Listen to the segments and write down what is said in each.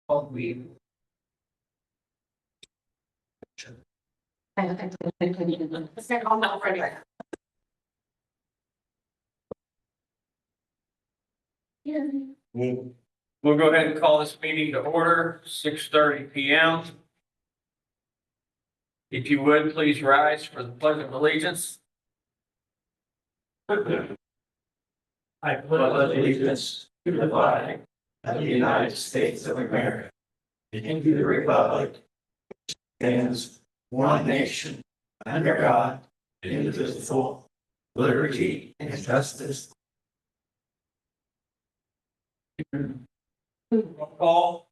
all we. We'll go ahead and call this meeting to order, 6:30 p.m. If you would, please rise for the pledge of allegiance. I pledge allegiance to the flag of the United States of America and to the republic which stands one nation under God, indivisible, liberty and justice. Paul.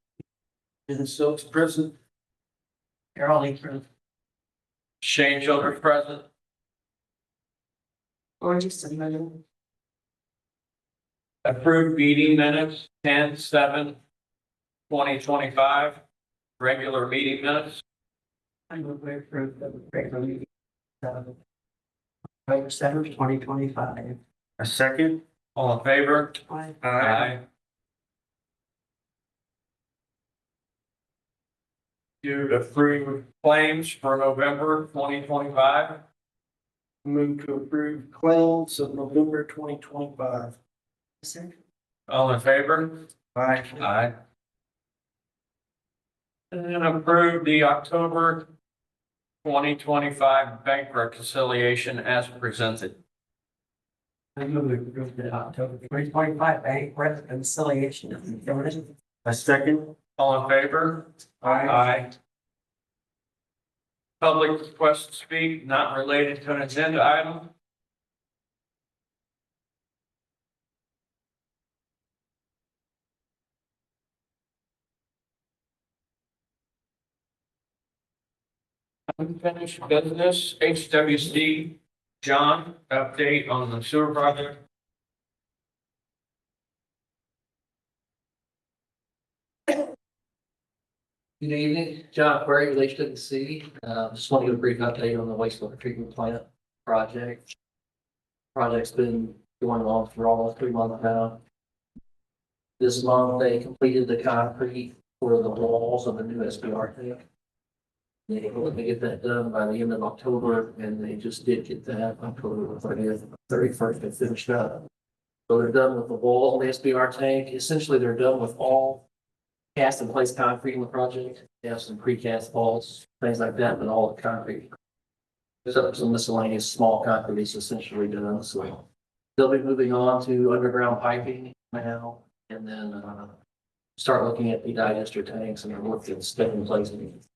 And Silks present. Carol Lincoln. Shane Childers present. Or just a minute. Approved meeting minutes, 10/7/2025. Regular meeting minutes. I move we approve the regular meeting. November 7th, 2025. A second. All in favor? Aye. Aye. To approve claims for November 2025. Move to approve claims of November 2025. Second. All in favor? Aye. Aye. And approve the October 2025 bank reconciliation as presented. I move we approve the October 2025 bank reconciliation. A second. All in favor? Aye. Aye. Public request to speak, not related to an agenda item. Unfinished business, HWC, John, update on the sewer project. Good evening, John Query, Relation to the City. Just want to give a brief update on the wastewater treatment plant project. Project's been going on for almost 3 months now. This month, they completed the concrete for the walls of the new SBR tank. They hope to get that done by the end of October, and they just did get that October 30th, 31st, they finished up. So they're done with the wall of the SBR tank. Essentially, they're done with all cast in place concrete in the project. They have some precast walls, things like that, but all the concrete. There's some miscellaneous small concrete is essentially done, so they'll be moving on to underground piping now, and then start looking at the digester tanks and look at step in place things.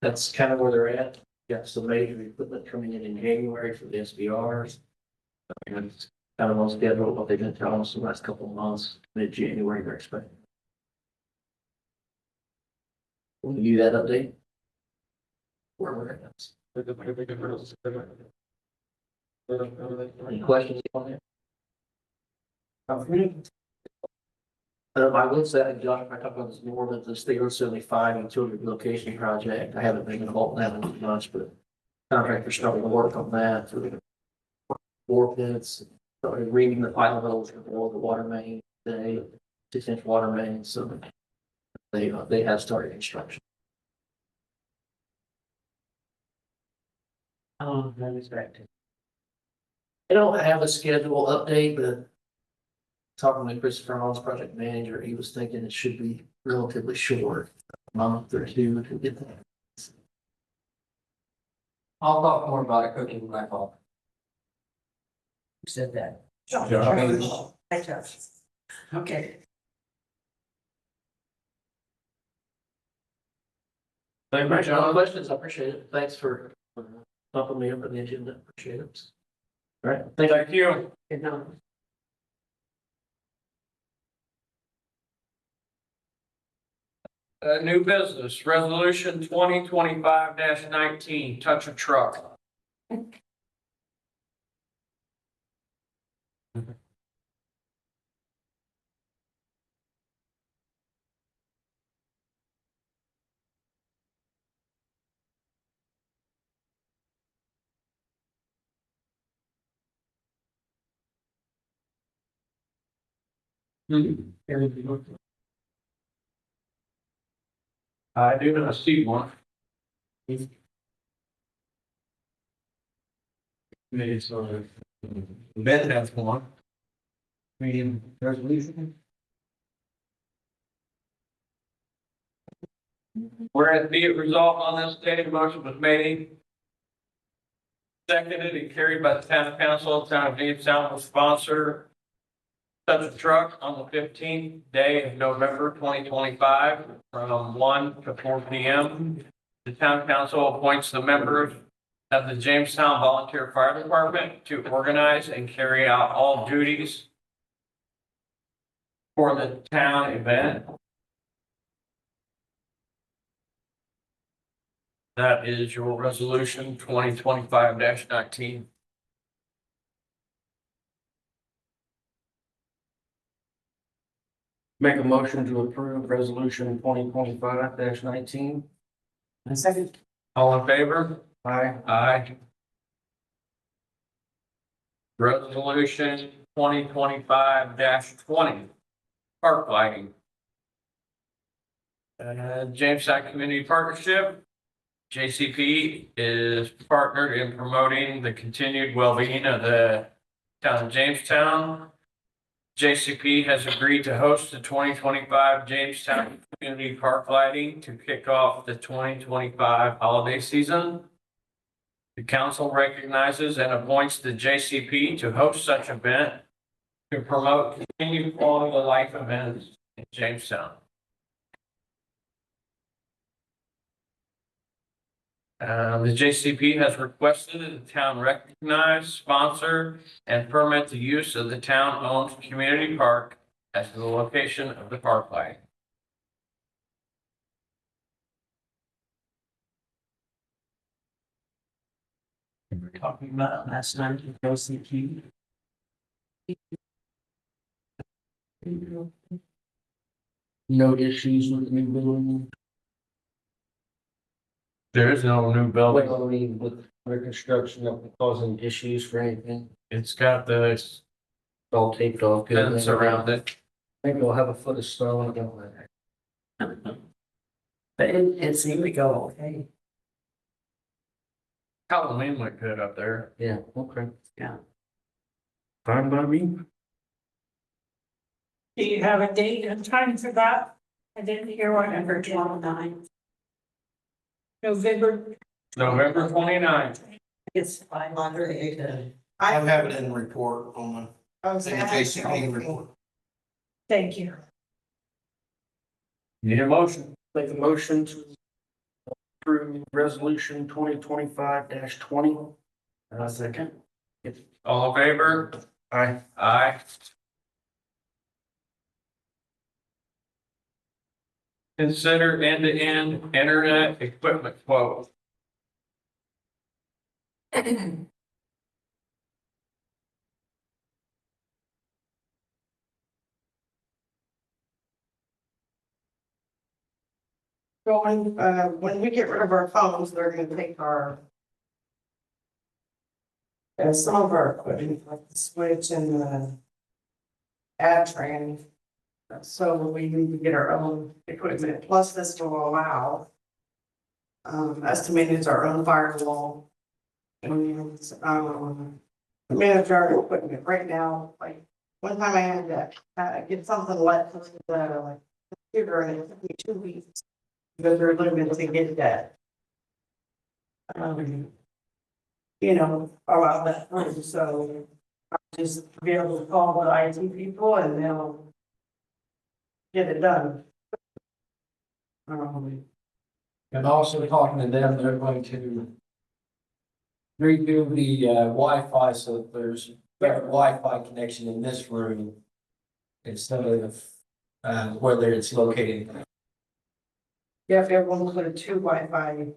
That's kind of where they're at. Got some major equipment coming in January for the SBRs. And it's kind of on schedule, what they've been telling us the last couple of months, mid-January, they're expecting. Will you give that update? Where we're at. Any questions on there? I will say, Josh, if I talk about this more, but the State Road 75 utility relocation project, I haven't been involved in that much, but contractor starting to work on that. So we're gonna bore pits, started reading the pilot holes for all the water main, today, 6-inch water main, so they have started construction. That is right. I don't have a schedule update, but talking to Christopher Hall's project manager, he was thinking it should be relatively short, a month or two to get that. I'll talk more about it cooking when I call. Who said that? Josh. Hi, Josh. Okay. Thank you, No John. questions, I appreciate it. Thanks for bumping me up on the agenda, appreciate it. All right, thank you. Thank you. Good night. New business, resolution 2025-19, touch a truck. I do not see one. Maybe so. Ben has one. Medium resolution. Whereas be it resolved on this day, the motion was made. Seconded and carried by the town council, town of Jamestown will sponsor such a truck on the 15th day of November 2025 from 1 to 4 p.m. The town council appoints the members of the Jamestown Volunteer Fire Department to organize and carry out all duties for the town event. That is your resolution 2025-19. Make a motion to approve resolution 2025-19. A second. All in favor? Aye. Aye. Resolution 2025-20, park lighting. Jamestown Community Partnership, JCP, is partnered in promoting the continued well-being of the town of Jamestown. JCP has agreed to host the 2025 Jamestown Community Park lighting to kick off the 2025 holiday season. The council recognizes and appoints the JCP to host such event to promote continued quality of life events in Jamestown. The JCP has requested that the town recognize, sponsor, and permit the use of the town-owned community park as the location of the park lighting. We were talking about last night with OCQ. No issues with the new building. There is no new building. Well, I mean, with their construction, not causing issues for anything. It's got the It's all taped off. good. fence around it. I think we'll have a foot of snow and go there. But it seemed to go okay. Halloween looked good up there. Yeah, okay. Yeah. Fine by me. Do you have a date and time for that? I didn't hear one. November 29th. November, November 29th. It's 500. I have it in the report on the JCP report. thank you. Need a motion? Make a motion to approve resolution 2025-20. Second. All in favor? Aye. Aye. Consider end-to-end internet equipment quote. Going, when we get rid of our phones, they're gonna take our. Some of our equipment, like the switch and the. Ad train. So we need to get our own equipment, plus this will allow. Estimated our own firewall. And, manage our equipment right now, like, one time I had to, get something let the, computer and it took me 2 weeks. Because they're limited to get that. Allow that through, so I'll just be able to call the IT people and they'll. Get it done. And also talking to them, they're going to redo the Wi-Fi so that there's better Wi-Fi connection in this room instead of whether it's located. Yeah, if everyone put a 2 Wi-Fi.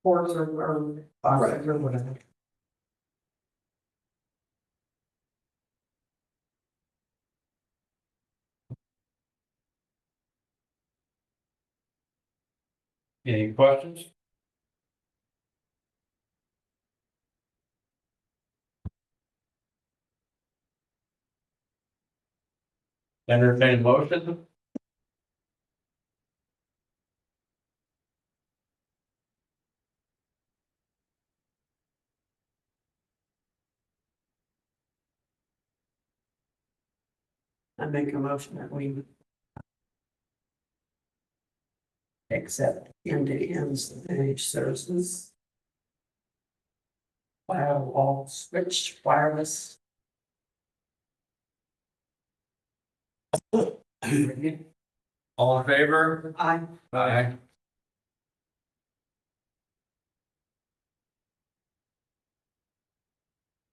Ports or boxes or whatever. Any questions? Entertain motion? I make a motion that we accept end-to-end managed services. Firewall switch wireless. All in favor? I, Aye.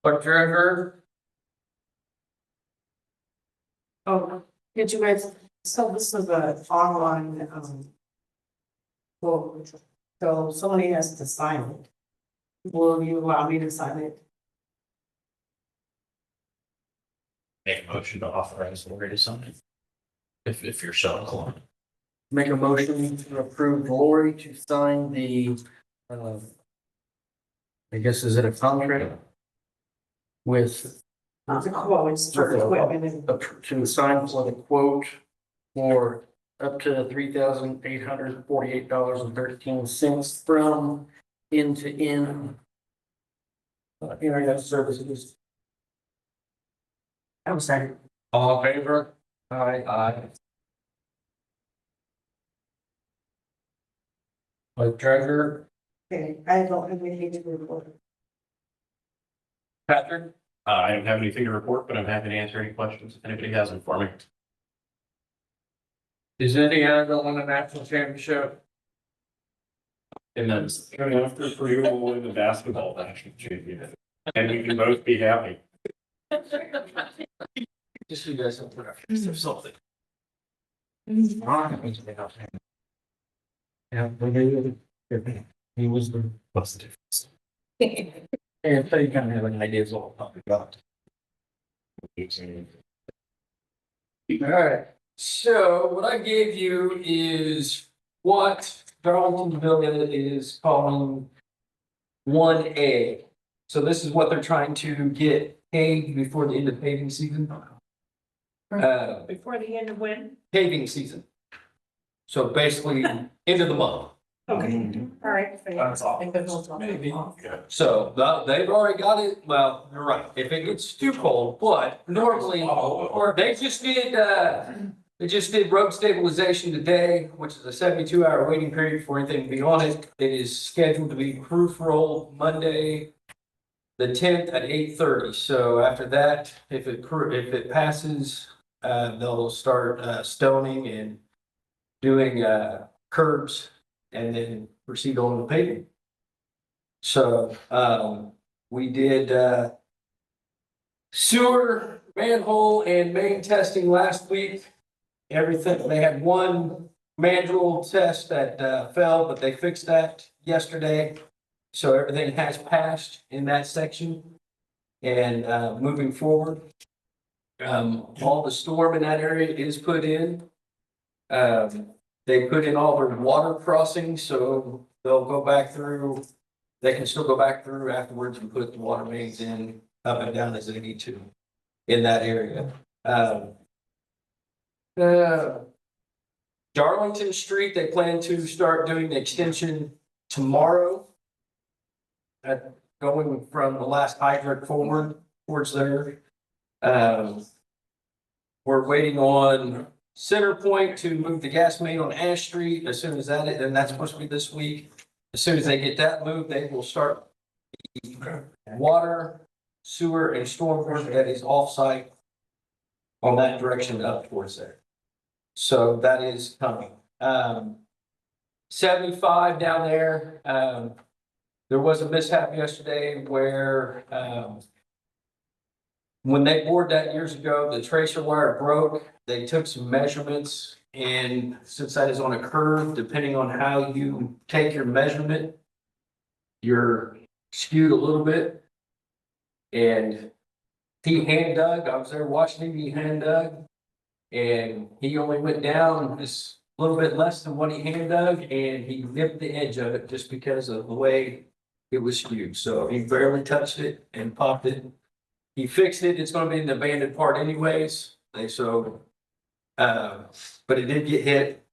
Clerk treasurer? Oh, did you guys, so this is a online, well, so somebody has to sign it. Will you allow me to sign it? Make a motion to authorize Lori to sign. If you're so inclined. Make a motion to approve Lori to sign the, I guess, is it a contract? With, Well, it's for equipment and to sign for the quote for up to $3,848.13 from end-to-end internet services. I was saying, All in favor? Aye. Aye. Clerk treasurer? okay, I don't have anything to report. Patrick? I don't have anything to report, but I'm happy to answer any questions if anybody has them for me. Is Indiana going to national championship? And then soon after Purdue will win the basketball national championship. And we can both be happy. Just so you guys don't put up. Or something. Yeah, he was the. What's the difference? And so you kind of have an idea of what we're talking about. All right, so what I gave you is what Darlingtonville is calling 1A. So this is what they're trying to get paved before the end of paving season. Before the end of when? Paving season. So basically, end of the month. Okay, all right. That's all. Maybe. So they've already got it, well, you're right, if it gets too cold, but normally, or they just did road stabilization today, which is a 72-hour waiting period for anything to be on it. It is scheduled to be proof rolled Monday, the 10th at 8:30. So after that, if it passes, they'll start stoning and doing curbs and then proceed on to paving. So, we did, sewer, manhole and main testing last week. Everything, they had one manual test that, failed, but they fixed that yesterday. So everything has passed in that section. And, moving forward, all the storm in that area is put in. They put in all their water crossings, so they'll go back through, they can still go back through afterwards and put the water mains in up and down as they need to in that area. Darlington Street, they plan to start doing the extension tomorrow. Going from the last hydrant forward towards there. We're waiting on Center Point to move the gas main on Ash Street. As soon as that, and that's supposed to be this week. As soon as they get that moved, they will start the water, sewer and storm work that is offsite on that direction up towards there. So that is coming. 75 down there, there was a mishap yesterday where, when they bored that years ago, the tracer wire broke. They took some measurements, and since that is on a curve, depending on how you take your measurement, you're skewed a little bit. And he hand dug, I was there watching him, he hand dug. And he only went down just a little bit less than what he hand dug, and he nipped the edge of it just because of the way it was skewed. So he barely touched it and popped it. He fixed it. It's gonna be an abandoned part anyways. So But it did get hit.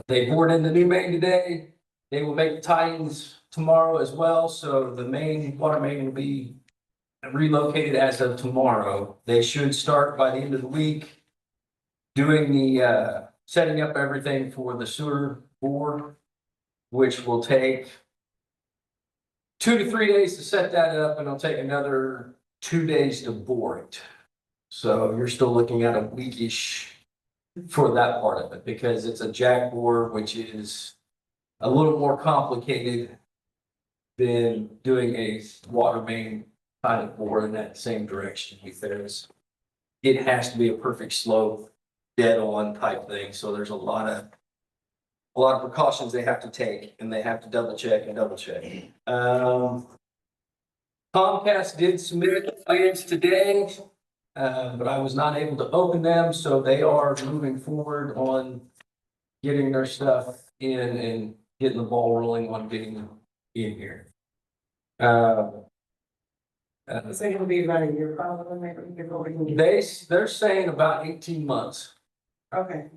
They bored in the new main today. They will make the tie-ins tomorrow as well, so the main water main will be relocated as of tomorrow. They should start by the end of the week doing the setting up everything for the sewer board, which will take 2 to 3 days to set that up, and it'll take another 2 days to bore it. So you're still looking at a weekish for that part of it, because it's a jack bore, which is a little more complicated than doing a water main kind of bore in that same direction, because it has to be a perfect slope, dead on type thing, so there's a lot of precautions they have to take, and they have to double check and double check. Comcast did submit plans today, but I was not able to open them, so they are moving forward on getting their stuff in and getting the ball rolling on getting in here. Is it gonna be about a year probably, maybe before we can get? They're saying about 18 months. Okay,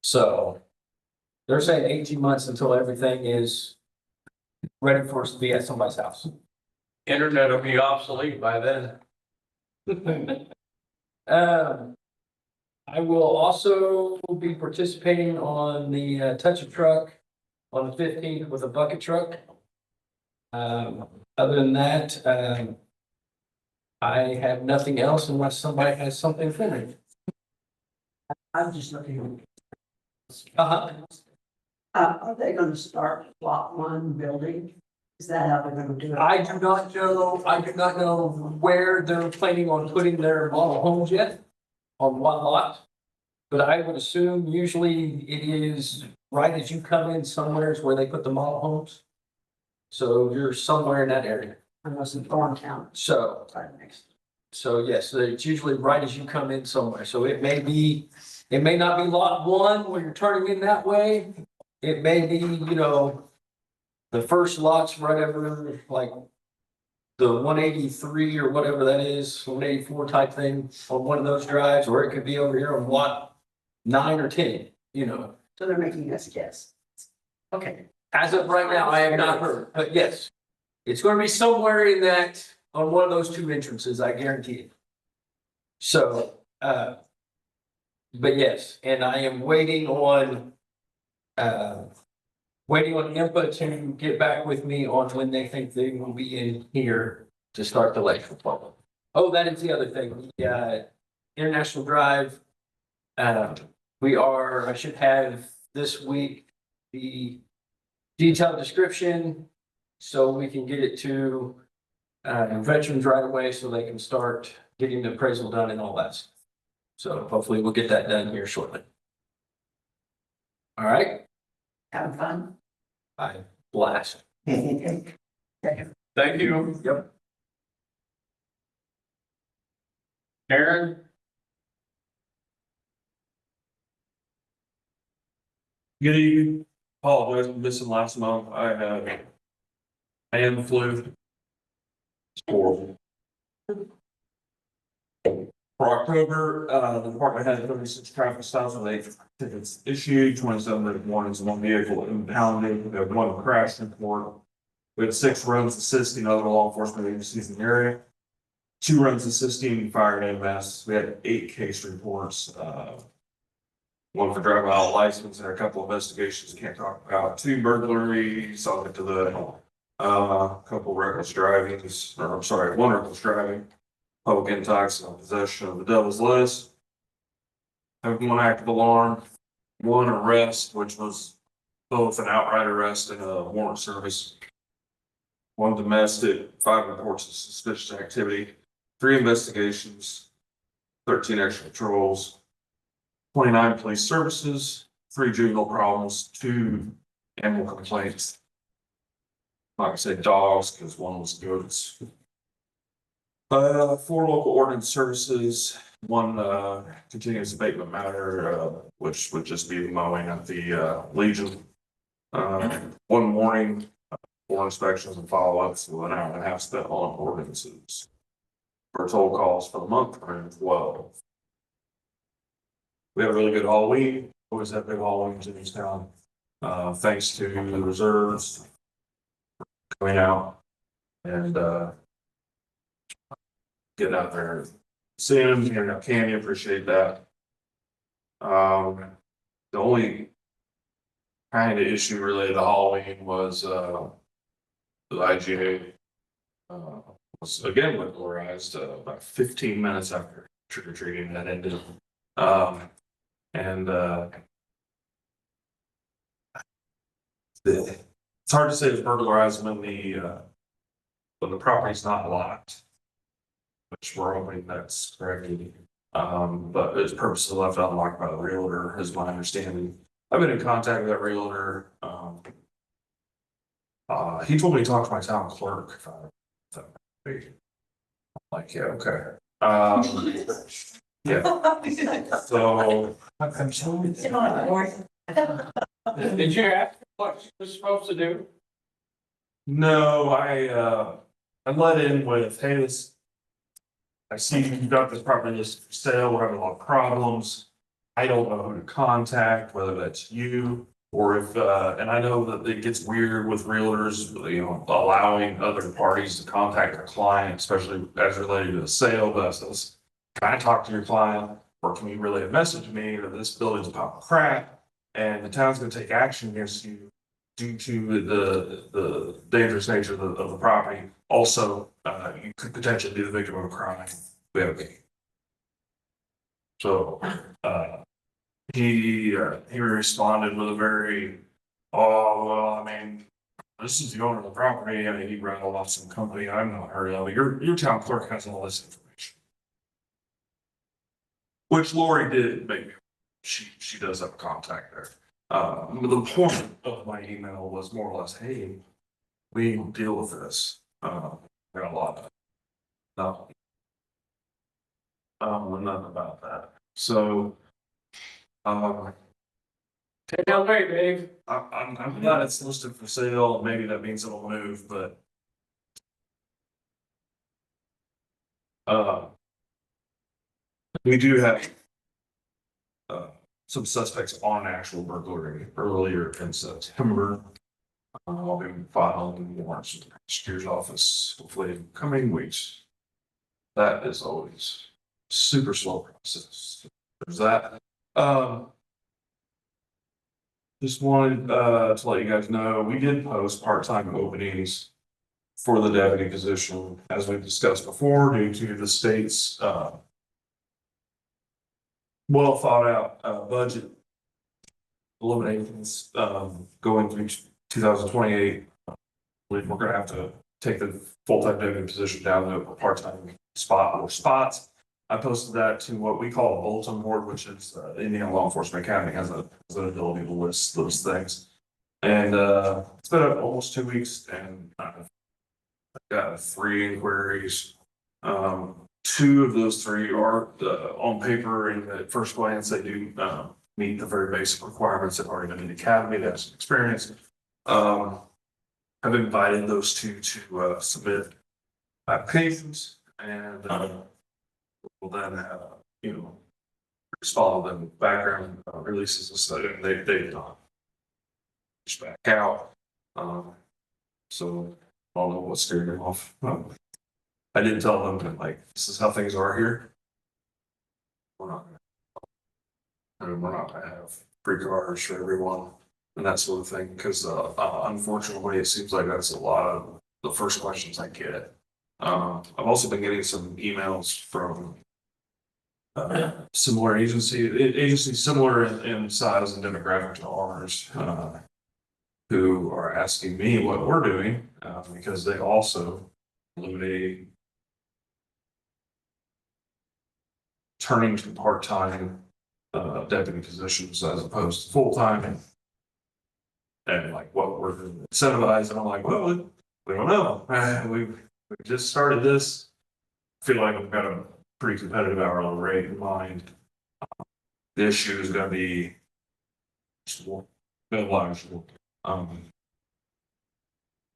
So they're saying 18 months until everything is ready for us to be at somebody's house. Internet will be obsolete by then. I will also be participating on the touch a truck on the 15th with a bucket truck. Other than that, I have nothing else unless somebody has something for me. I'm just looking. Uh-huh. Are they gonna start lot one building? Is that how they're gonna do it? I do not know where they're planning on putting their model homes yet, on what lot. But I would assume usually it is right as you come in somewhere is where they put the model homes. So you're somewhere in that area. Unless in Thorntown. So, yes, it's usually right as you come in somewhere. So it may not be lot one where you're turning in that way. It may be, the first lots right over like the 183 or whatever that is, 184 type thing on one of those drives, or it could be over here on lot 9 or 10, So they're making us guess. Okay. As of right now, I have not heard, but yes, it's going to be somewhere in that, on one of those two entrances, I guarantee it. So, but yes, and I am waiting on IMPA to get back with me on when they think they will be in here to start the electrical problem. Oh, that is the other thing, the International Drive. I should have this week the detailed description so we can get it to veterans right away so they can start getting the appraisal done and all that stuff. So hopefully we'll get that done here shortly. All right, Having fun? I blast. Thank you. Yep. Karen? Good evening. Apologize, I'm missing last month. I am the flu. It's horrible. For October, the department had 36 traffic stops with 8 tickets issued, 27 warnings, 1 vehicle impounded, we had 1 crash report. We had 6 runs assisting other law enforcement agencies in the area. 2 runs assisting fire and EMS. We had 8 case reports, 1 for driving without a license and a couple of investigations can't talk about. 2 burglaries, I'll get to the, couple reckless drivings, or I'm sorry, 1 reckless driving. Public intoxication, possession of the devil's lettuce. Have 1 active alarm, 1 arrest, which was both an outright arrest and a warrant service. 1 domestic, 5 reports of suspicious activity, 3 investigations, 13 extra patrols, 29 police services, 3 juvenile problems, 2 animal complaints. Like I said, dogs, because 1 was goats. 4 local ordinance services, 1 continuous abatement matter, which would just be mowing at the Legion. 1 warning, 4 inspections and follow-ups, with 1.5 hours spent on ordinances. For total calls for the month, around 12. We have a really good Halloween, always have big Halloweens in this town. Thanks to the reserves coming out and, getting out there. Seeing them, handing out candy, appreciate that. The only kind of issue related to Halloween was, the IGA. Was again regularized, about 15 minutes after trick or treating that ended. And, it's hard to say it's burglarized when the property's not locked. Which we're hoping that's correct. But it's purposely left unlocked by the realtor, is my understanding. I've been in contact with that realtor. He told me to talk to my town clerk. Like, yeah, okay. Yeah, so. Did you ask what she was supposed to do? No, I'm let in with, hey, this. I see you've got this property listed for sale, we're having a lot of problems. I don't know who to contact, whether that's you or if, and I know that it gets weird with realtors, you know, allowing other parties to contact their client, especially as related to the sale. But says, can I talk to your client, or can you relay a message to me that this building's a pile of crap and the town's gonna take action against you due to the dangerous nature of the property. Also, you could potentially be the victim of a crime. We have a case. So, he responded with a very, oh, well, I mean, this is the owner of the property. I mean, he rattled off some company I'm not heard of. Your town clerk has all this information. Which Lori did, maybe. She does have a contact there. The point of my email was more or less, hey, we deal with this. Got a lot of nothing about that. So, Take it away, Dave. I'm glad it's listed for sale. Maybe that means it'll move, but. We do have. Some suspects on actual burglary earlier in September. I'll be filing warrants in the prosecutor's office, hopefully in coming weeks. That is always super slow process. There's that. Just wanted to let you guys know, we did post part-time openings for the deputy position, as we've discussed before, due to the state's well thought out budget eliminations going through 2028. We're gonna have to take the full-time deputy position down to a part-time spot or spots. I posted that to what we call a bulletin board, which is the Indiana Law Enforcement Academy has an ability to list those things. And it's been almost 2 weeks, and I've got 3 inquiries. 2 of those 3 are on paper, and at first glance, they do meet the very basic requirements. They've already been in the academy, they have some experience. I've invited those 2 to submit applications, and we'll then respond them background releases and stuff, and they push back out. So I don't know what scared them off. I did tell them that, like, this is how things are here. We're not gonna have free cars for everyone and that sort of thing, because unfortunately, it seems like that's a lot of the first questions I get. I've also been getting some emails from similar agencies similar in size and demographic to ours, who are asking me what we're doing, because they also include turning to part-time deputy positions as opposed to full-time, and like what we're incentivized. And I'm like, well, we don't know. We just started this. I feel like we've got a pretty competitive hourly rate in mind. The issue is going to be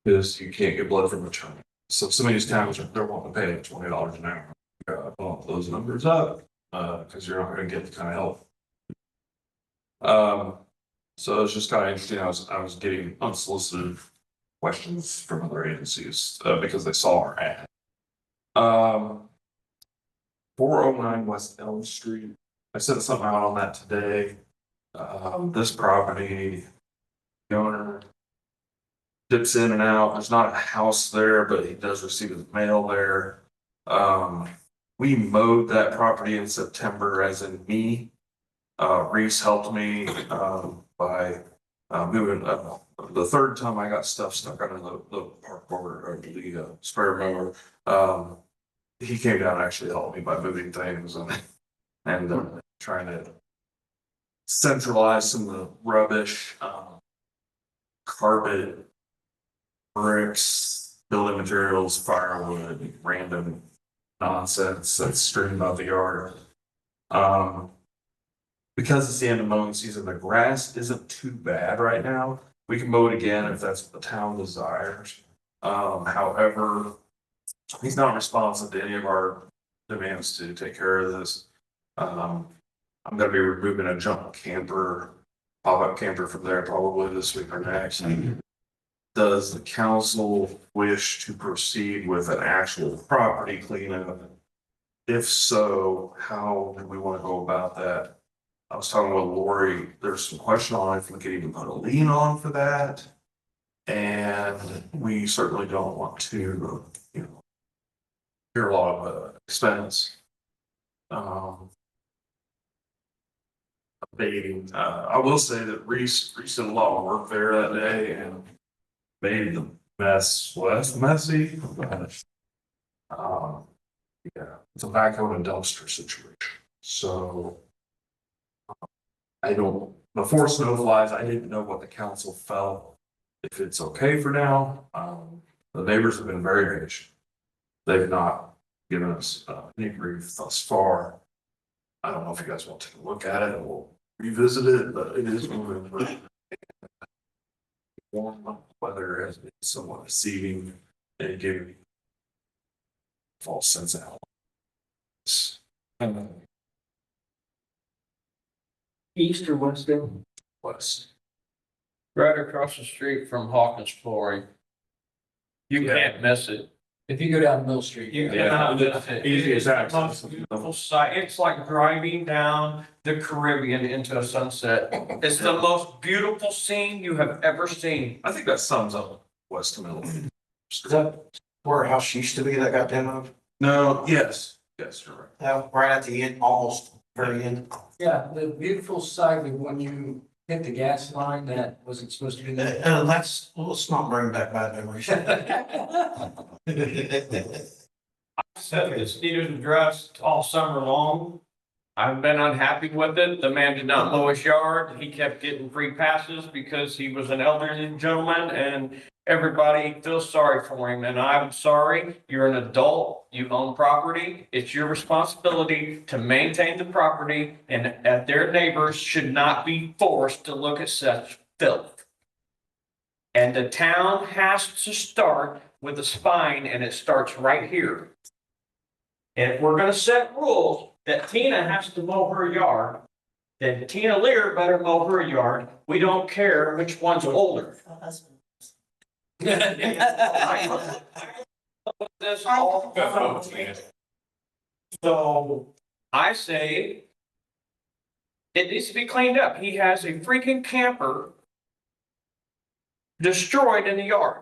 because you can't get blood from a turn. So some of these towns they're wanting to pay like $20 an hour. You gotta bump those numbers up because you're not going to get the kind of help So it's just kind of interesting. I was getting unsolicited questions from other agencies, because they saw our ad. 409 West Elm Street. I sent something out on that today. This property, the owner dips in and out. There's not a house there, but he does receive his mail there. We mowed that property in September, as in me. Reese helped me, by, moving, the third time I got stuff stuck under the park board or the, sprayer mower. He came down and actually helped me by moving things and trying to centralize some of the rubbish, carpet, bricks, building materials, firewood, random nonsense that's strewn about the yard. Because it's the end of mowing season, the grass isn't too bad right now. We can mow it again if that's what the town desires. However, he's not responsive to any of our demands to take care of this. I'm gonna be removing a junk camper, pop-up camper from there probably this week or next. Does the council wish to proceed with an actual property cleanup? If so, how do we want to go about that? I was talking with Lori, there's some question on if we could even put a lien on for that. And we certainly don't want to, hear a lot of expense. Abating, I will say that Reese did a lot of work there that day and made the mess less messy, but yeah, it's a backhoe and dumpster situation. So I don't, before snow flies, I didn't know what the council felt, if it's okay for now. The neighbors have been very patient. They've not given us any grief thus far. I don't know if you guys want to take a look at it and we'll revisit it, but it is moving. Warm weather has been somewhat deceiving and giving false sense of health. East or west end? West. Right across the street from Hawkins Flooring. You can't miss it. If you go down Mill Street. You Yeah, cannot miss it. easy as It's the access. most beautiful sight. It's like driving down the Caribbean into a sunset. It's the most beautiful scene you have ever seen. I think that sums up West Middle. Is that where a house used to be that got demoed? No, yes, you're right. Yeah, right at the end, almost very end. Yeah, the beautiful sight of when you hit the gas line that wasn't supposed to be there. Let's not bring back bad memories. Said it's needed addressed all summer long. I've been unhappy with it. The man did not mow his yard. He kept getting free passes because he was an elderly gentleman and everybody feels sorry for him. And I'm sorry, you're an adult, you own property. It's your responsibility to maintain the property and their neighbors should not be forced to look at such filth. And the town has to start with a spine and it starts right here. And if we're gonna set rules that Tina has to mow her yard, then Tina Lear better mow her yard. We don't care which one's older. This all So I say it needs to be cleaned up. He has a freaking camper destroyed in the yard.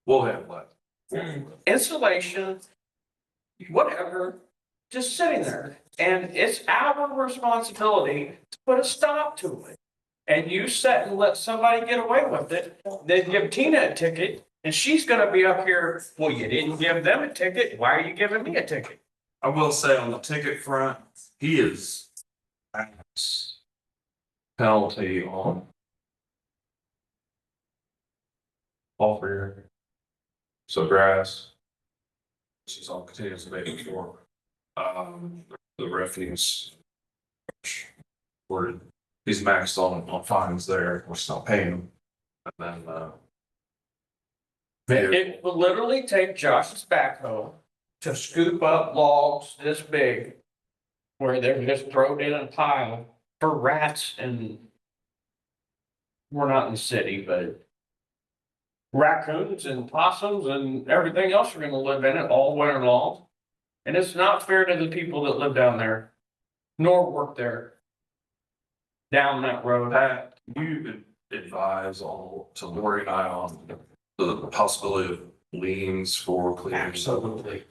We'll have that. Insulation, whatever, just sitting there. And it's our responsibility to put a stop to it. And you sit and let somebody get away with it, then give Tina a ticket, and she's gonna be up here, well, you didn't give them a ticket, why are you giving me a ticket? I will say on the ticket front, he is penalty on all for so grass. She's on continuous abatement for the refuse. Where he's maxed on fines there, we're still paying him. And then It will literally take Josh's backhoe to scoop up logs this big, where they're just thrown in a pile, for rats and we're not in the city, but raccoons and possums and everything else are gonna live in it all winter long. And it's not fair to the people that live down there, nor work there. Down that road. Pat, you advise all to Lori and I on the possibility of liens for cleaning. Absolutely.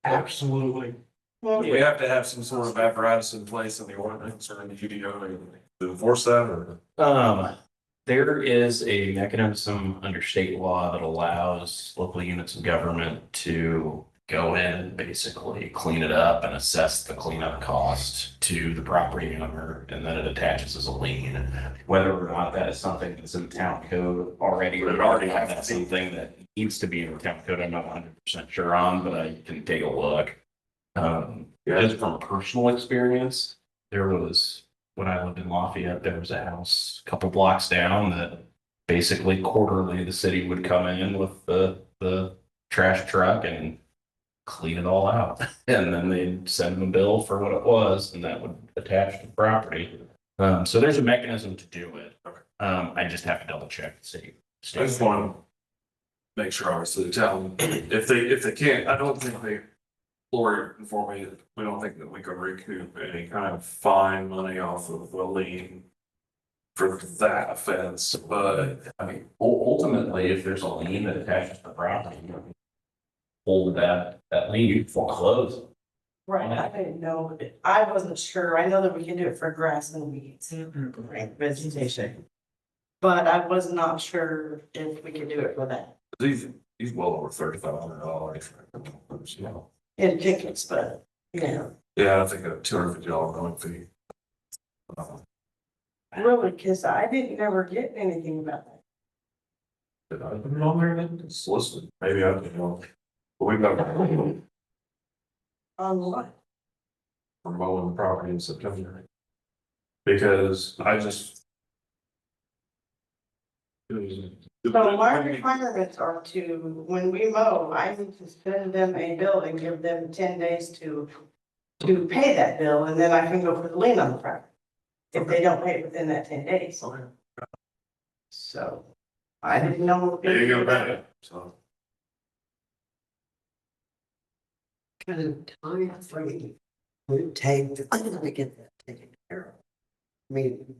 Absolutely. We have to have some sort of apparatus in place in the ordinance or in the UDO to enforce that, or? There is a mechanism under state law that allows local units of government to go in and basically clean it up and assess the cleanup cost to the property owner, and then it attaches as a lien. Whether or not that is something that's in town code already, or that's something that needs to be in the town code, I'm not 100% sure on, but I can take a look. Just from personal experience, there was, when I lived in Lafayette, there was a house a couple blocks down that basically quarterly the city would come in with the trash truck and clean it all out. And then they'd send them a bill for what it was, and that would attach to the property. So there's a mechanism to do it. I just have to double check the city. I just want to make sure, obviously, the town, if they can't, I don't think they, Lori informed me that we don't think that we can recoup any kind of fine money off of a lien for that offense, but I mean, ultimately, if there's a lien that attaches to the property, you can hold that lien, you can foreclose. Right, I didn't know, I wasn't sure, I know that we can do it for grass and weeds, right, vegetation. But I was not sure if we could do it for that, he's well over $3,500. in tickets, but, yeah. Yeah, I think a $250 going fee. Really, cause I didn't ever get anything about that. Did I put it on there then? It's listed, maybe I didn't know. But we've got On what? for mowing the property in September. Because I just. So my requirements are to, when we mow, I need to send them a bill and give them 10 days to pay that bill, and then I can go for the lien on the property. If they don't pay it within that 10 days. Okay. So I didn't know. There you go, Brandon. So. Kind of time frame would it take to get that taken care of? I mean,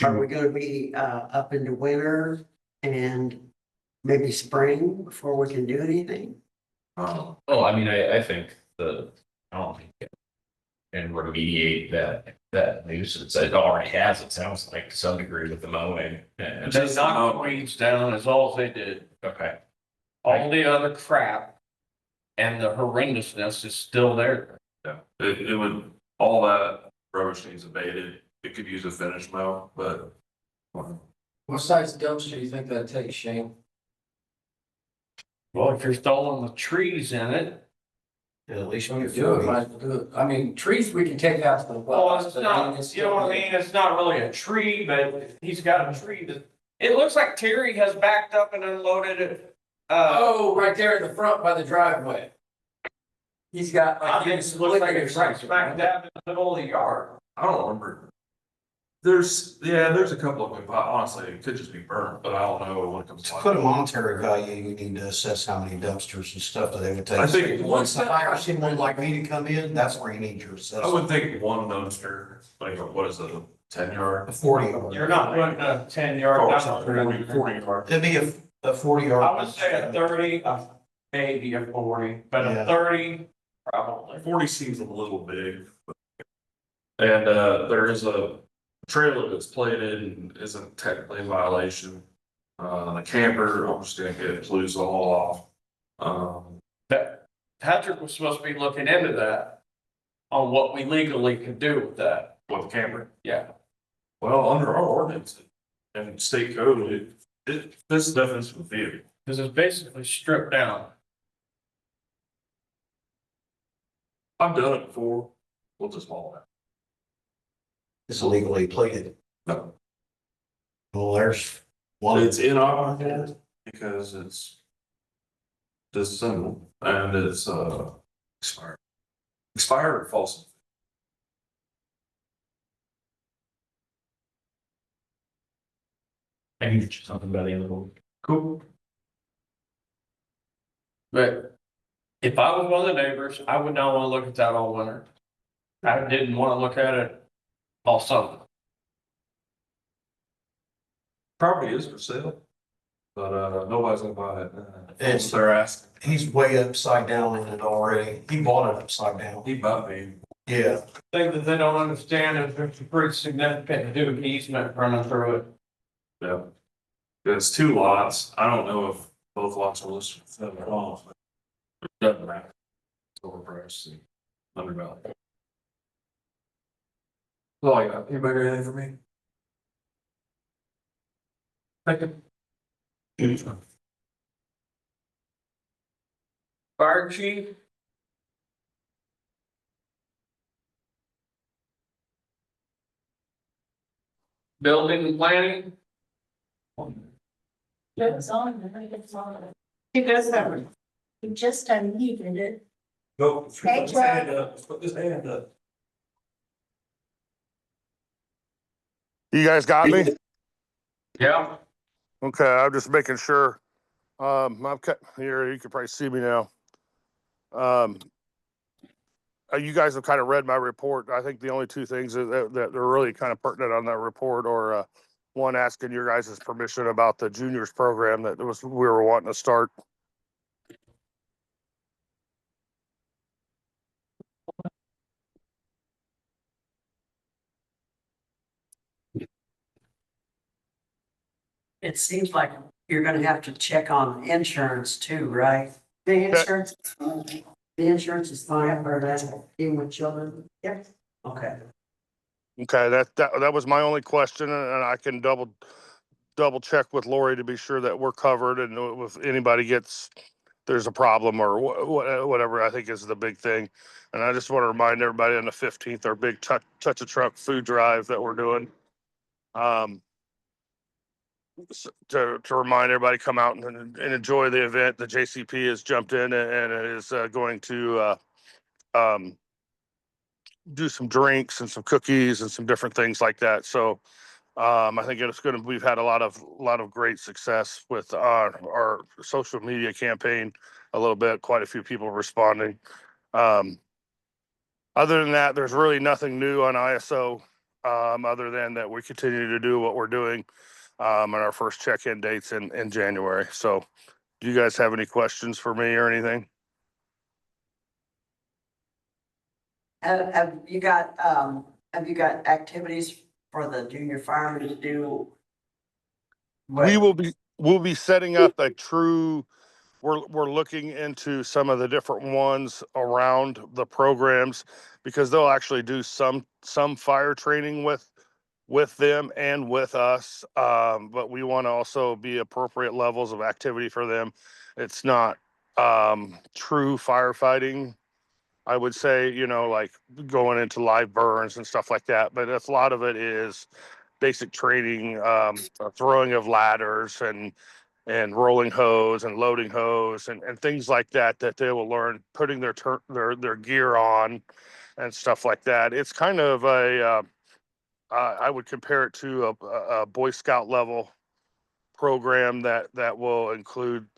are we gonna be up into winter and maybe spring before we can do anything? Um, Oh, I mean, I think I don't think it can remediate that nuisance. It already has, it sounds like, to some degree with the mowing. And They knocked the weeds down is all they did. okay. All the other crap and the horrendousness is still there. yeah, it would, all that rubbish needs abated. It could use a finish mow, but. What size dumpster do you think that takes, Shane? Well, if you're throwing the trees in it, At least we can do it. I mean, trees we can take out to the well, well. it's not, you know what I mean? It's not really a tree, but he's got a tree that, it looks like Terry has backed up and unloaded it. Oh, right there in the front by the driveway. He's got I like. think it looks like it's right smack dab in the middle of the yard. I don't remember. There's a couple of them, but honestly, it could just be burnt, but I don't know when it comes To to. put a monetary value, you need to assess how many dumpsters and stuff that they would take. I think Once the hire someone like me to come in, that's where you need your I assessment. would think one dumpster, like, what is it, 10 yard? A 40. You're not putting a 10-yard Oh, down. sorry, 40 yard. It'd be a 40 yard. I would say a 30, maybe a 40, but Yeah. a 30, probably. 40 seems a little big. And there is a trailer that's plated and isn't technically in violation. The camper, I'm just gonna get Blues the haul off. That Patrick was supposed to be looking into that on what we legally could do with that. With the camper. Yeah. Well, under our ordinance and state code, it fits the definition of vehicle. Because it's basically stripped down. I've done it before. We'll just haul it. It's legally plated. No, Well, there's one. it's inoperable because it's disassembled and it's expired. Expired or false? I can get you something by the end of the week. Cool. But if I was one of the neighbors, I would not wanna look at that all winter. I didn't wanna look at it all summer. Property is for sale, but, nobody's gonna buy it. It's- They're asking. He's way upside down in it already. He bought it upside down. He bought me. Yeah. Thing that they don't understand is there's a pretty significant Duke easement running through it. Yeah. There's 2 lots. I don't know if both lots are listed for sale at all. But it doesn't matter. It's overpriced and undervalued. Oh, yeah. Anybody got anything for me? Thank you. Fire chief. Building and planning. It's on, I think it's on. He does have, You just unmuted it. Go. Put Hey, his hand up. Put his hand up. You guys got me? Yeah. Okay, I'm just making sure. I've cut here, you can probably see me now. You guys have kind of read my report. I think the only 2 things that are really kind of pertinent on that report are, one, asking your guys' permission about the juniors program that we were wanting to start. It seems like you're gonna have to check on insurance too, right? the insurance. The insurance is fine for that, even with children? Yep. Okay. Okay, that was my only question, and I can double check with Lori to be sure that we're covered, and if anybody there's a problem or whatever, I think is the big thing. And I just want to remind everybody on the 15th, our big touch a truck food drive that we're doing. To remind everybody, come out and enjoy the event. The JCP has jumped in and is going to do some drinks and some cookies and some different things like that. So I think we've had a lot of great success with our social media campaign a little bit, quite a few people responding. Other than that, there's really nothing new on ISO, other than that we continue to do what we're doing, and our first check-in dates in January. So do you guys have any questions for me or anything? Have you got activities for the junior firemen to do? We'll be setting up a true, we're looking into some of the different ones around the programs, because they'll actually do some fire training with them and with us. But we want to also be appropriate levels of activity for them. It's not true firefighting, I would say, like going into live burns and stuff like that. But a lot of it is basic training, throwing of ladders and rolling hose and loading hose and things like that they will learn, putting their gear on and stuff like that. It's kind of I would compare it to a Boy Scout level program that will include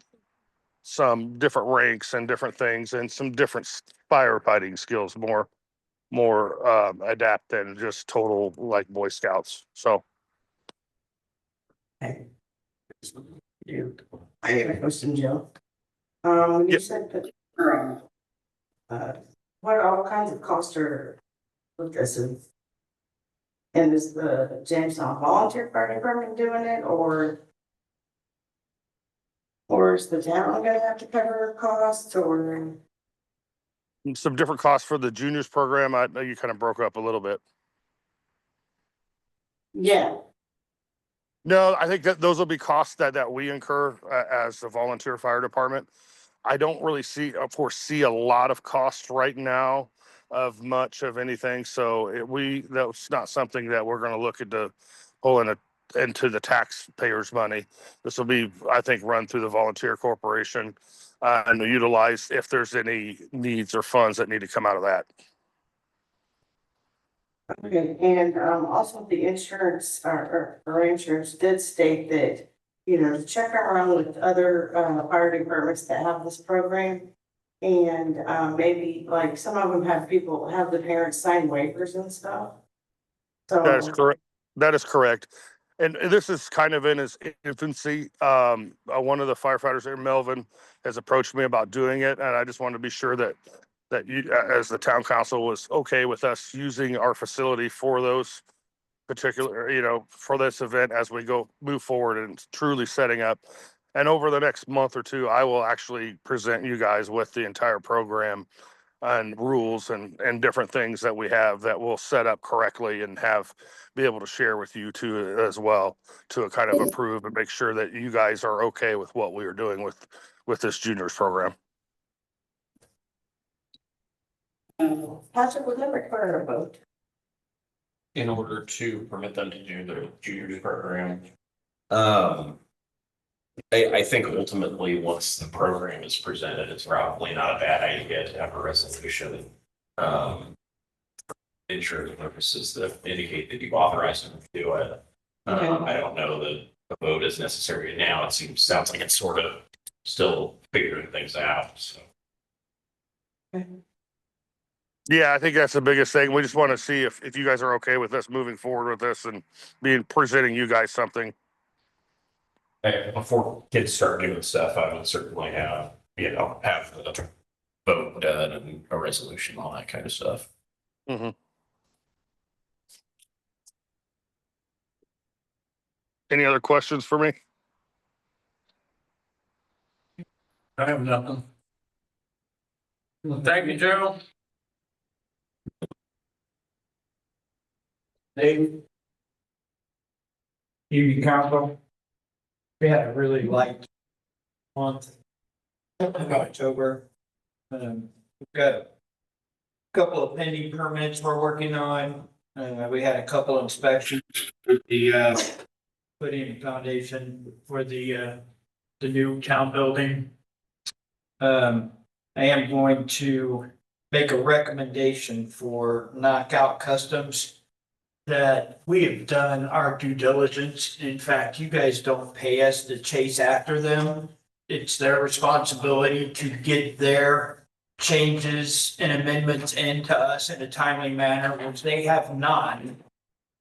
some different ranks and different things and some different firefighting skills, more adapt than just total like Boy Scouts. So Okay. I have a question, Joe. You Yep. said that, what all kinds of costs are with this? And is the Jamestown Volunteer Fire Department doing it, or is the town gonna have to cover costs, or? some different costs for the juniors program. I know you kind of broke up a little bit. Yeah, No, I think that those will be costs that we incur as the volunteer fire department. I don't really foresee a lot of costs right now of much of anything. So that's not something that we're going to look into pulling into the taxpayers' money. This will be, I think, run through the volunteer corporation and utilized if there's any needs or funds that need to come out of that. Okay, and also the insurance, or insurance did state that, to check around with other fire departments that have this program. And maybe like some of them have the parents sign waivers and stuff. That is So, correct. That is correct. And this is kind of in its infancy. One of the firefighters in Melvin has approached me about doing it, and I just wanted to be sure that you, as the town council, was okay with us using our facility for those particular, for this event as we move forward and truly setting up. And over the next month or two, I will actually present you guys with the entire program and rules and different things that we have that we'll set up correctly and be able to share with you too as well, to kind of approve and make sure that you guys are okay with what we are doing with this juniors program. Patrick, would that require a vote? In order to permit them to do the juniors program. I think ultimately, once the program is presented, it's probably not a bad idea to have a resolution. Insurance purposes that indicate that you authorize them to do it. I don't know that a vote is necessary now. Sounds like it's sort of still figuring things out, so. Yeah, I think that's the biggest thing. We just want to see if you guys are okay with us moving forward with this and presenting you guys something. Before kids start doing stuff, I would certainly have the vote done and a resolution, all that kind of stuff. Mhm. Any other questions for me? I have nothing. Thank you, Joe. Dave? Union Council. We had a really light month of October. We've got a couple of pending permits we're working on. We had a couple of inspections for the putting foundation for the new town building. I am going to make a recommendation for Knockout Customs that we have done our due diligence. In fact, you guys don't pay us to chase after them. It's their responsibility to get their changes and amendments into us in a timely manner, which they have not.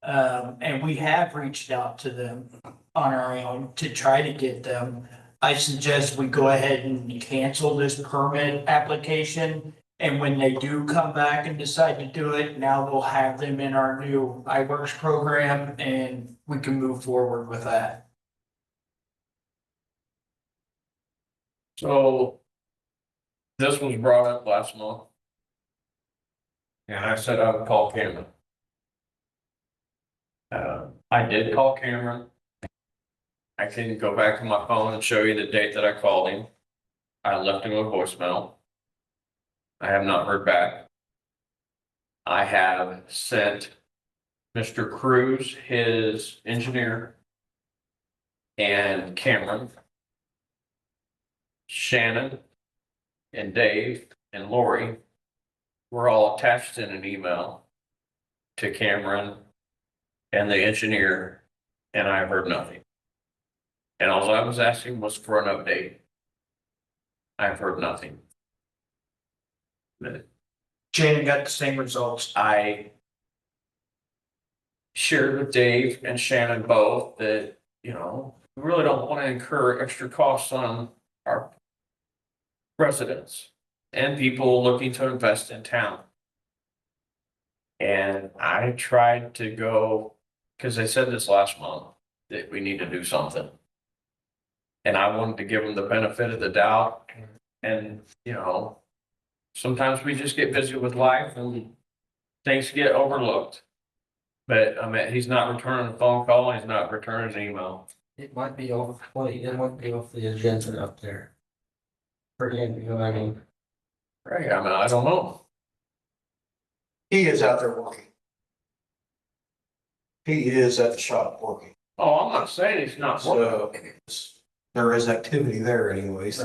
And we have reached out to them on our own to try to get them. I suggest we go ahead and cancel this permit application. And when they do come back and decide to do it, now we'll have them in our new iWorks program and we can move forward with that. So this was brought up last month. And I said I would call Cameron. I did call Cameron. I can go back to my phone and show you the date that I called him. I left him a voicemail. I have not heard back. I have sent Mr. Cruz, his engineer, and Cameron, Shannon, and Dave, and Lori were all attached in an email to Cameron and the engineer, and I have heard nothing. And all I was asking was for an update. I've heard nothing. Shannon got the same results. I shared with Dave and Shannon both that, we really don't want to incur extra costs on our residents and people looking to invest in town. And I tried to go, because they said this last month, that we need to do something. And I wanted to give them the benefit of the doubt. And, sometimes we just get busy with life and things get overlooked. But he's not returning a phone call, he's not returning an email. It might be off, it might be off the agenda up there. For him, you know what I mean? Right, I don't know. He is out there working. He is at the shop working, Oh, I'm not saying he's not working. so there is activity there anyways.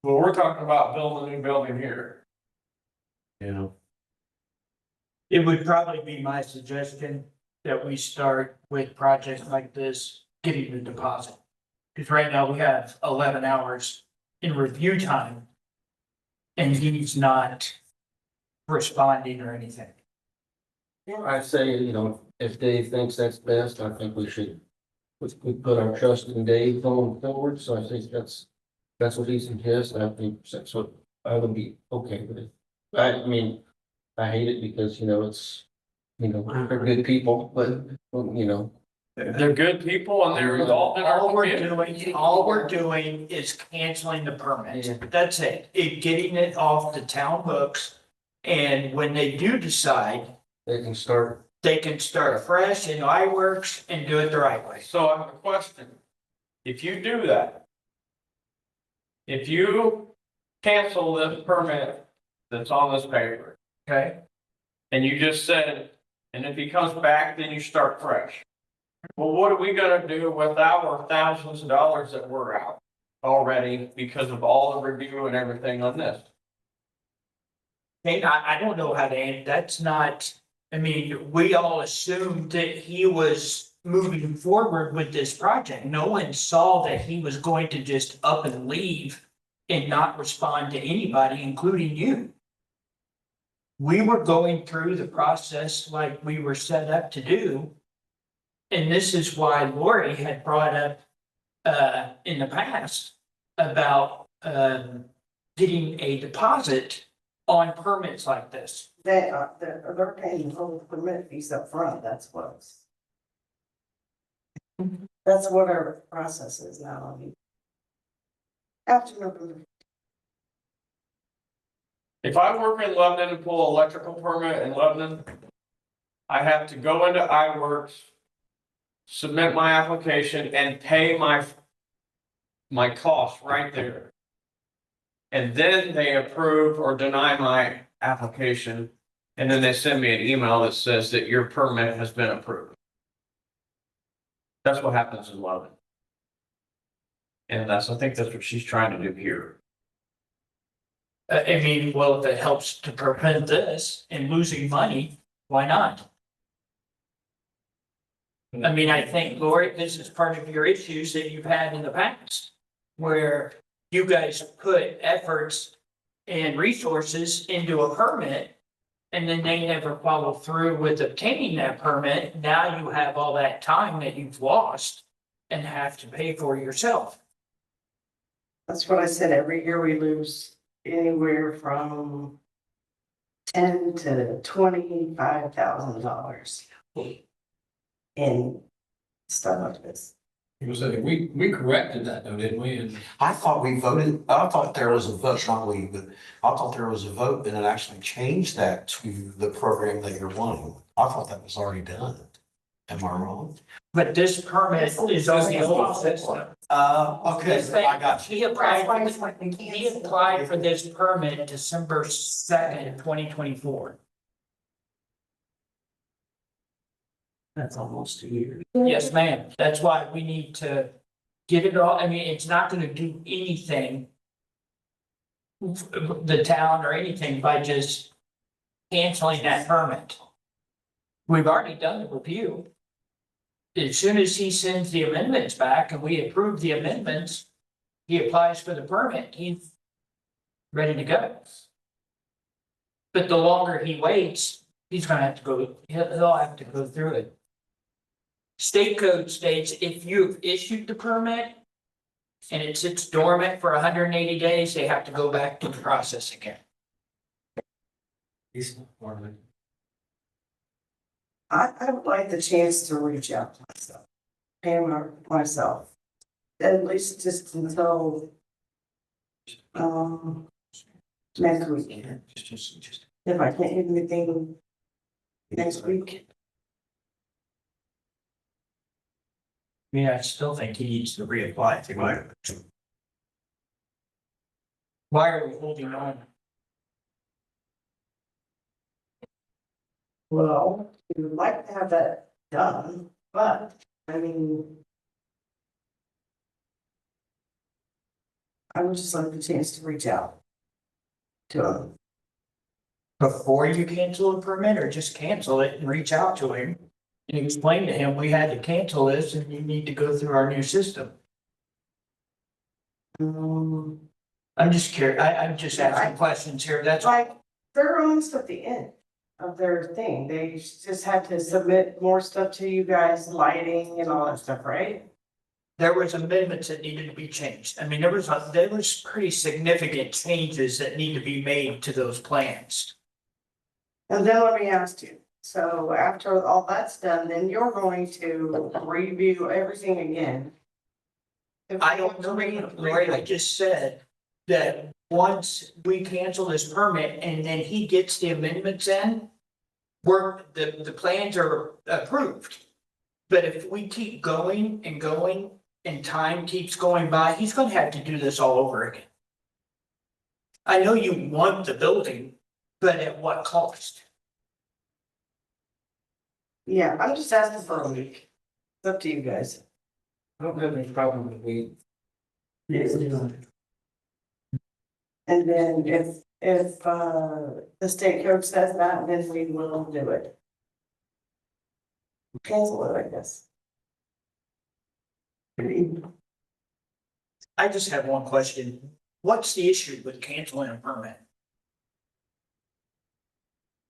Well, we're talking about building a new building here. It would probably be my suggestion that we start with projects like this, getting the deposit. Because right now we have 11 hours in review time. And he's not responding or anything. I say, you know, if Dave thinks that's best, I think we should. We put our trust in Dave going forward, so I think that's what he suggests, and I think that's what I would be okay with it. I mean, I hate it because, you know, it's, you know, they're good people, but, you know. They're good people and they're involved in our community. All we're doing is canceling the permit. That's it. Getting it off the town books. And when they do decide, They can start. they can start fresh in iWorks and do it the right way. So I have a question. If you do that, if you cancel this permit that's on this paper, Okay? and you just said, and if he comes back, then you start fresh. Well, what are we gonna do with our thousands of dollars that we're out already because of all the review and everything on this? And I don't know how to answer, that's not, I mean, we all assumed that he was moving forward with this project. No one saw that he was going to just up and leave and not respond to anybody, including you. We were going through the process like we were set up to do. And this is why Lori had brought up, in the past about, getting a deposit on permits like this. They're paying full permit fees up front. That's what our process is now. I mean, after November. If I work in Lebanon and pull electrical permit in Lebanon, I have to go into iWorks, submit my application and pay my cost right there. And then they approve or deny my application. And then they send me an email that says that your permit has been approved. That's what happens in Lebanon. And I think that's what she's trying to do here. I mean, well, if it helps to prevent this and losing money, why not? I mean, I think, Lori, this is part of your issues that you've had in the past, where you guys put efforts and resources into a permit, and then they never follow through with obtaining that permit. Now you have all that time that you've lost and have to pay for yourself. That's what I said. Every year we lose anywhere from $10,000 to $25,000 in stuff like this. We corrected that though, didn't we? And I thought we voted, I thought there was a vote, not we, but I thought there was a vote and it actually changed that to the program that you're wanting. I thought that was already done. Am I wrong? But this permit is on the old system. Okay, I got you. He applied for this permit December 2nd, 2024. That's almost a year. Yes, ma'am. That's why we need to get it all. I mean, it's not gonna do anything. The town or anything by just canceling that permit. We've already done the review. As soon as he sends the amendments back and we approve the amendments, he applies for the permit. He's ready to go. But the longer he waits, he's gonna have to go, he'll have to go through it. State code states if you've issued the permit and it sits dormant for 180 days, they have to go back to the process again. I would like the chance to reach out to myself, at least just until next week. If I can't do anything next week. I mean, I still think he needs to reapply to it. Why are we holding on? Well, we would like to have that done, but I mean. I would just like the chance to reach out to him. before you cancel a permit, or just cancel it and reach out to him and explain to him, we had to cancel this and you need to go through our new system? I'm just curious, I'm just asking questions here, that's all. Like, they're almost at the end of their thing. They just had to submit more stuff to you guys, lighting and all that stuff, right? There was amendments that needed to be changed. I mean, there was pretty significant changes that need to be made to those plans. And then let me ask you, so after all that's done, then you're going to review everything again? I don't know, Lori, I just said that once we cancel this permit and then he gets the amendments in, the plans are approved. But if we keep going and going and time keeps going by, he's gonna have to do this all over again. I know you want the building, but at what cost? Yeah, I'm just asking for a week. It's up to you guys. I don't have any problem with we. And then if the state code says that, then we will do it. Cancel it, I guess. I just have one question. What's the issue with canceling a permit?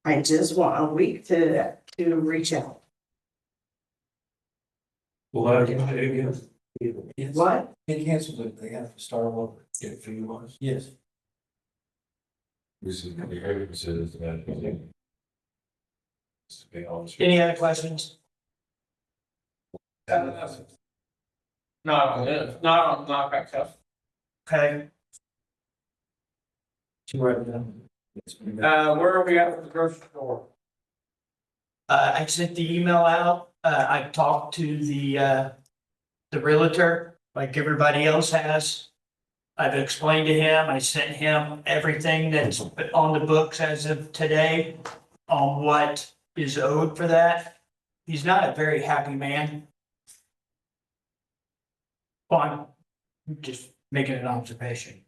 I just want a week to reach out. Well, again. What? They canceled it, they have to start over. Get a few months. Yes. This is the evidences that. Any other questions? Not on this, not on knockback stuff. Okay, She wrote it down. Where are we at with the grocery store? I sent the email out. I talked to the realtor, like everybody else has. I've explained to him, I sent him everything that's on the books as of today on what is owed for that. He's not a very happy man. Fine, just making an observation.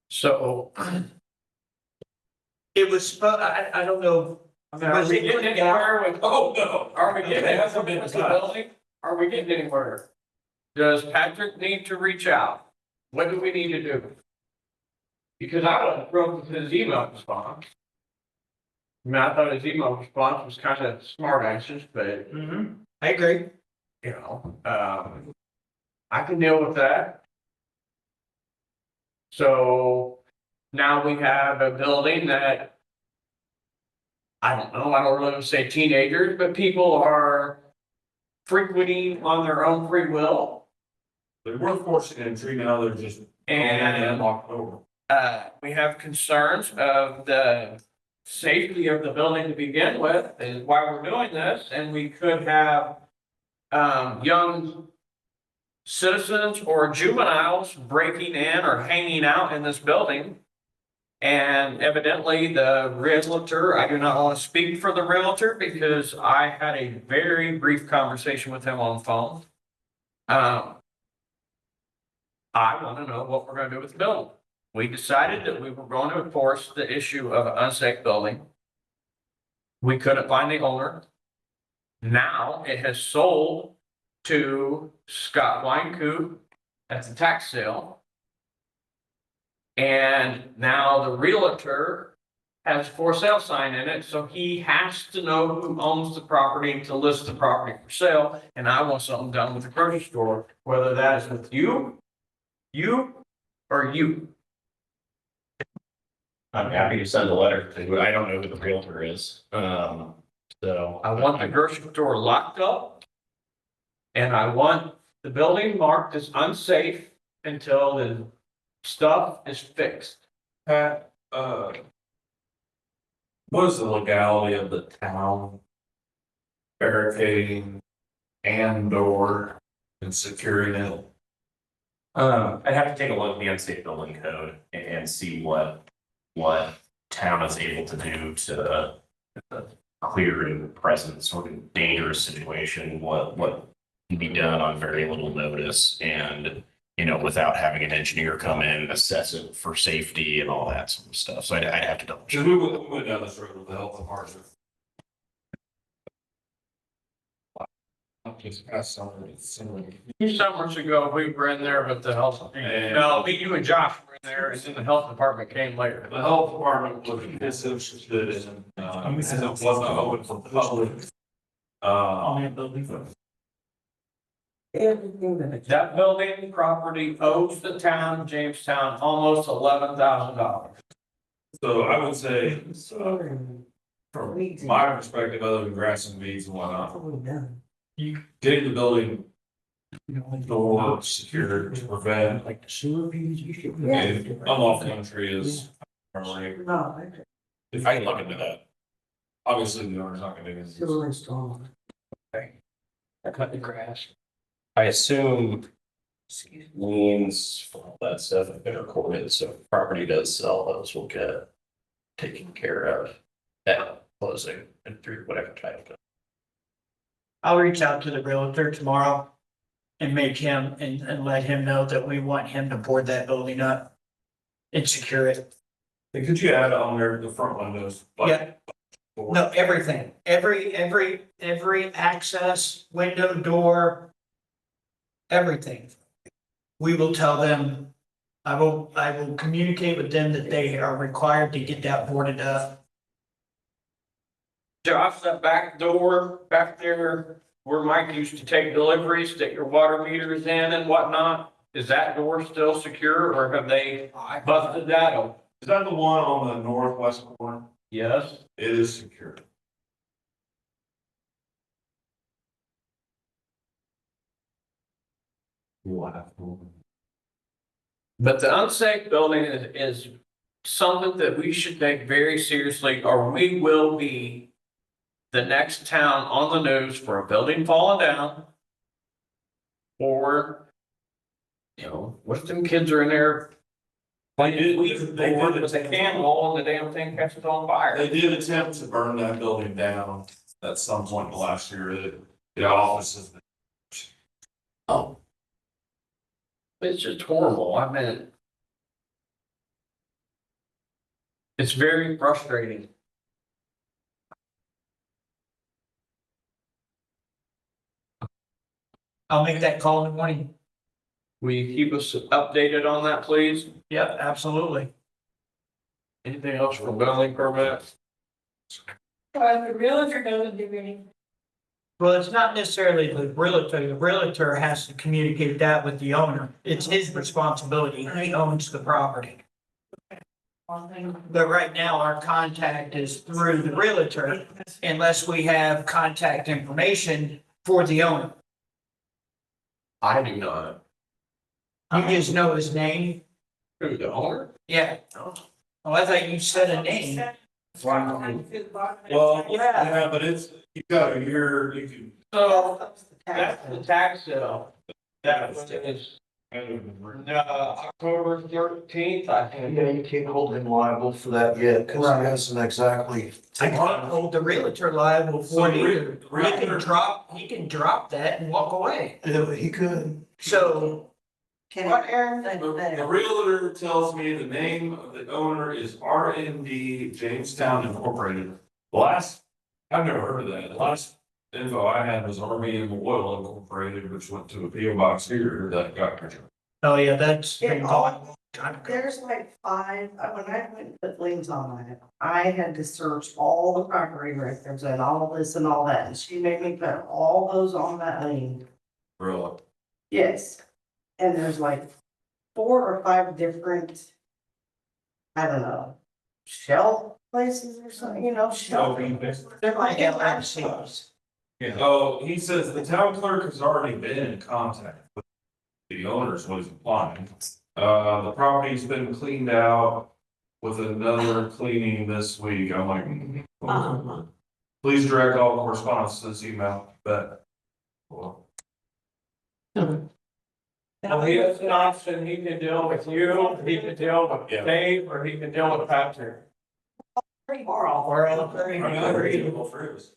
So, It was, I don't know. are we getting anywhere with, oh no, are we getting anywhere with the building? Are we getting anywhere? Does Patrick need to reach out? What do we need to do? Because I was thrilled with his email response. I mean, I thought his email response was kind of smart answers, but I agree. you know, I can deal with that. So now we have a building that I don't know, I don't really want to say teenagers, but people are frequenting on their own free will. They were forced entry, now they're just. And Locked over. we have concerns of the safety of the building to begin with, is why we're doing this, and we could have young citizens or juveniles breaking in or hanging out in this building. And evidently the realtor, I do not want to speak for the realtor because I had a very brief conversation with him on the phone. I want to know what we're going to do with the building. We decided that we were going to enforce the issue of an unsafe building. We couldn't find the owner. Now it has sold to Scott Wine Coop at the tax sale. And now the realtor has a for sale sign in it, so he has to know who owns the property to list the property for sale. And I want something done with the grocery store, whether that is with you, or you. I'm happy to send a letter to, I don't know who the realtor is, so. I want the grocery store locked up. And I want the building marked as unsafe until the stuff is fixed. Pat, what is the legality of the town barricading and or and securing it? I'd have to take a look at the unsafe building code and see what town is able to do to clear in present sort of dangerous situation, what can be done on very little notice. And without having an engineer come in and assess it for safety and all that sort of stuff. So I'd have to double check. Cause we went down this road with the health department. Few summers ago, we were in there with the health, no, you and Josh were in there, and then the health department came later. The health department was disinterested in, because it wasn't open for the public. That building property owes the town of Jamestown almost $11,000. So I would say, from my perspective, other than grass and weeds and whatnot, you getting the building door secured to prevent Like the sewer fees, you should. unlawful entry is priority. If I can look into that. Obviously, the owner's not gonna do this. Sewer installed. Cut the grass. I assume liens for all that stuff have been recorded, so if property does sell, those will get taken care of at closing and through whatever title. I'll reach out to the realtor tomorrow and make him and let him know that we want him to board that building up and secure it. And could you add on there the front windows? Yeah. No, everything, every access, window, door, everything. We will tell them, I will communicate with them that they are required to get that boarded up. Josh, that back door back there where Mike used to take deliveries, stick your water meters in and whatnot, is that door still secure or have they busted that open? Is that the one on the northwest corner? Yes. It is secure. But the unsafe building is something that we should take very seriously, or we will be the next town on the news for a building falling down. Or, what if them kids are in there playing weeds with a candle and the damn thing catches on fire? They did attempt to burn that building down at some point last year. The offices. Oh. It's just horrible. I mean, it's very frustrating. I'll make that call in the morning. Will you keep us updated on that, please? Yep, absolutely. Anything else from building permits? The realtor doesn't do any. Well, it's not necessarily the realtor has to communicate that with the owner. It's his responsibility. He owns the property. But right now, our contact is through the realtor unless we have contact information for the owner. I do not. You just know his name? Who, the owner? Yeah. Oh, I thought you said a name. Well, yeah, but it's, you got a year, you can. So, that's the tax sale. That is, October 13th, I think. Yeah, you can't hold him liable for that yet, because he hasn't exactly. I can't hold the realtor liable So for the it either. realtor- He can drop that and walk away. Yeah, but he could. So, what, Aaron? The realtor tells me the name of the owner is RND Jamestown Incorporated. I've never heard of that. The last info I had was Army and Oil Incorporated, which went to a PO box here that got. Oh, yeah, that's been Yeah. going a long time ago. There's like five, when I went and put liens on it, I had to search all the property records and all this and all that, and she made me put all those on that lien. Really? Yes, and there's like 4 or 5 different, I don't know, shelf places or something, shelving. They're like LLCs. Oh, he says the town clerk has already been in contact with the owners, what he's implying. The property's been cleaned out with another cleaning this week. I'm like, please direct all correspondence to this email, but. Well, Well, he has an option, he can deal with you, he can deal with Dave, or he can deal with Patrick. Or all, or all, I mean, I agree with all three of us.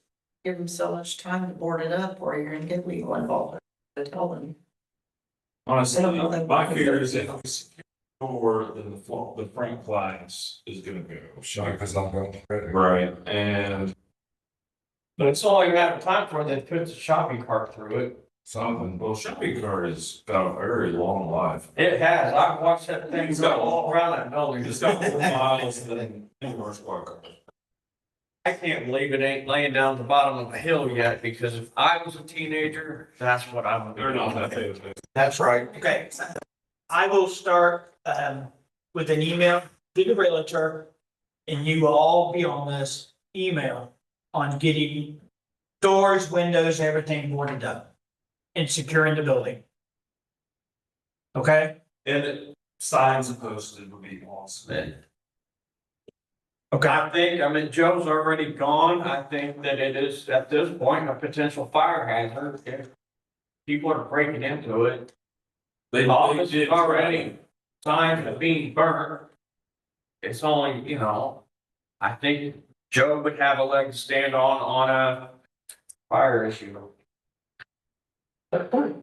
Give them so much time to board it up or you're gonna get legal involved to tell them. Honestly, my fear is if we secure the door, then the front glass is gonna go. Because I'm going. Right, and But it's all you have time for, then put the shopping cart through it. something, well, shopping cart has got a very long life. It has, I've watched that thing go all around that building. It's got more miles than indoor squad car. I can't believe it ain't laying down the bottom of a hill yet, because if I was a teenager, that's what I would be They're not that doing. big. That's right. Okay, I will start with an email to the realtor. And you will all be on this email on getting doors, windows, everything boarded up. And securing the building. Okay? And signs posted would be awesome. Okay. I think, I mean, Joe's already gone, I think that it is, at this point, a potential fire hazard if people are breaking into it. The office is already signs of being burnt. It's only, you know, I think Joe would have a leg to stand on a fire issue. I don't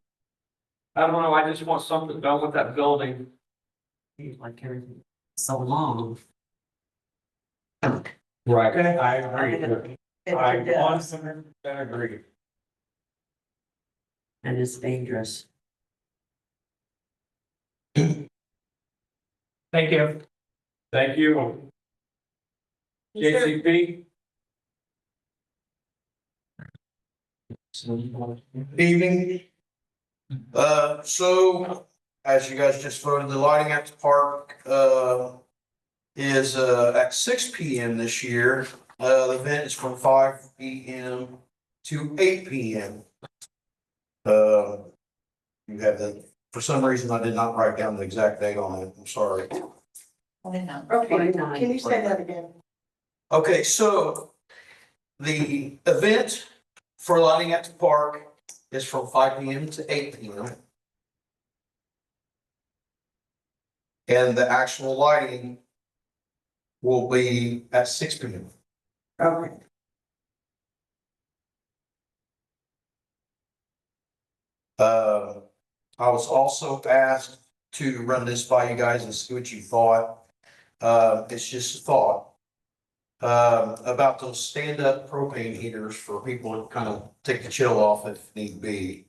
know, I just want something done with that building. Like everything, so long. Right, I agree. I It does, 100% agree. and it's dangerous. Thank you. Thank you. JCP? Evening. So as you guys just voted, the lighting at the park, is, at 6 p.m. this year. The event is from 5 p.m. to 8 p.m. You have the, for some reason, I did not write down the exact date on it. I'm sorry. Okay, can you say that again? Okay, so the event for lighting at the park is from 5 p.m. to 8 p.m. And the actual lighting will be at 6 p.m. Okay. I was also asked to run this by you guys and see what you thought. It's just a thought. About those stand-up propane heaters for people to kind of take the chill off if need be.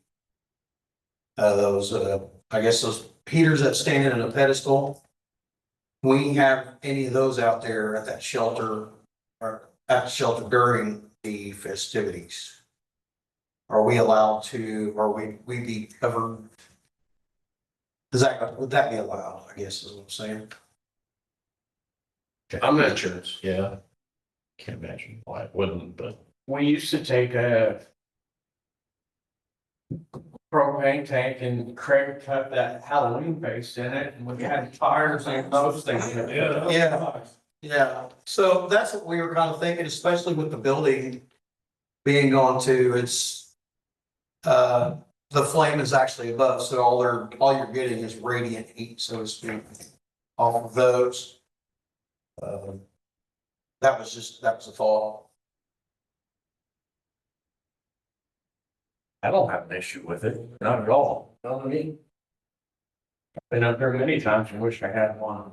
I guess those heaters that stand in a pedestal. We have any of those out there at that shelter or at the shelter during the festivities? Are we allowed to, or we be covered? Would that be allowed, I guess is what I'm saying? I'm not- Insurance, yeah. Can't imagine why it wouldn't, but. We used to take a propane tank and Craig cut that Halloween paste in it and we had fires and those things. Yeah, so that's what we were kind of thinking, especially with the building being gone too, it's. The flame is actually above, so all you're getting is radiant heat, so to speak, off of those. That was a thought. I don't have an issue with it, not at all. You know what I mean? I've been up there many times and wish I had one.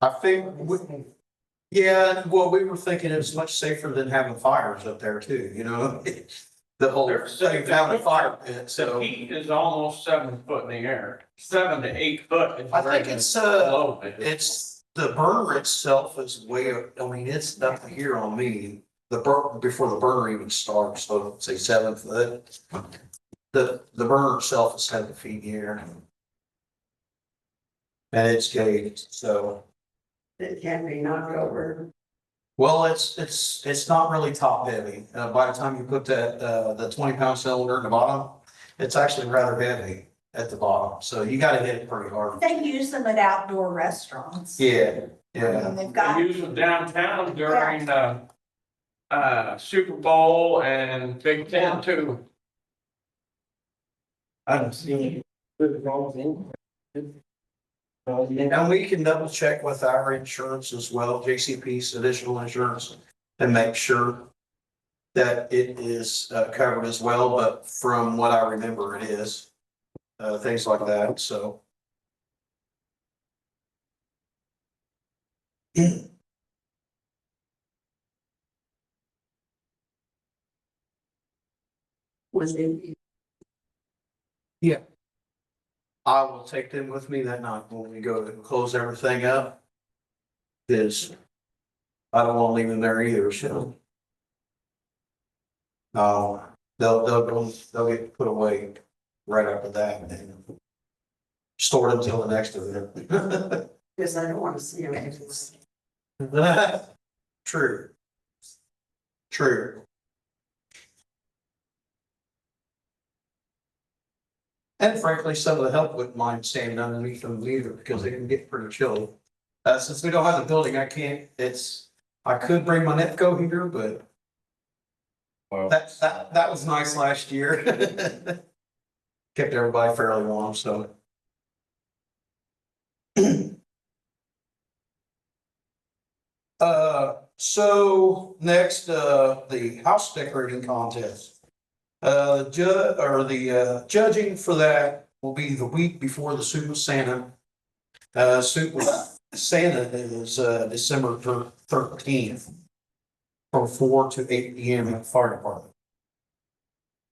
I think, yeah, well, we were thinking it's much safer than having fires up there too, you know? The whole thing found a fire pit, The so. heat is almost 7 foot in the air, 7 to 8 foot. is I where think the it's, low is. it's, the burner itself is way, I mean, it's nothing here on me. Before the burner even starts, so say 7 foot. The burner itself is 7 feet here. And it's gauged, so. It can be knocked over. Well, it's not really top heavy. By the time you put that, the 20-pound cylinder in the bottom, it's actually rather heavy at the bottom. So you gotta hit it pretty hard. They use them at outdoor restaurants. Yeah, yeah. And they've They got, use them downtown during the Super Bowl and Big Ten too. I don't see anything wrong with it. And we can double check with our insurance as well, JCP's additional insurance, and make sure that it is covered as well, but from what I remember, it is. things like that, so. Was in, I will take them with me that night when we go to close everything up. Cause I don't wanna leave them there either, so. They'll get put away right after that and stored until the next event. because I don't want to see him. True. True. And frankly, some of the help wouldn't mind standing underneath them either, because they can get pretty chilly. Since we don't have the building, I could bring my Netco heater, but Well, that was nice last year. Kept everybody fairly warm, so. So next, the house decorating contest. Judging for that will be the week before the Super Santa. Super Santa is, December 13th. From 4 to 8 p.m. at the fire department.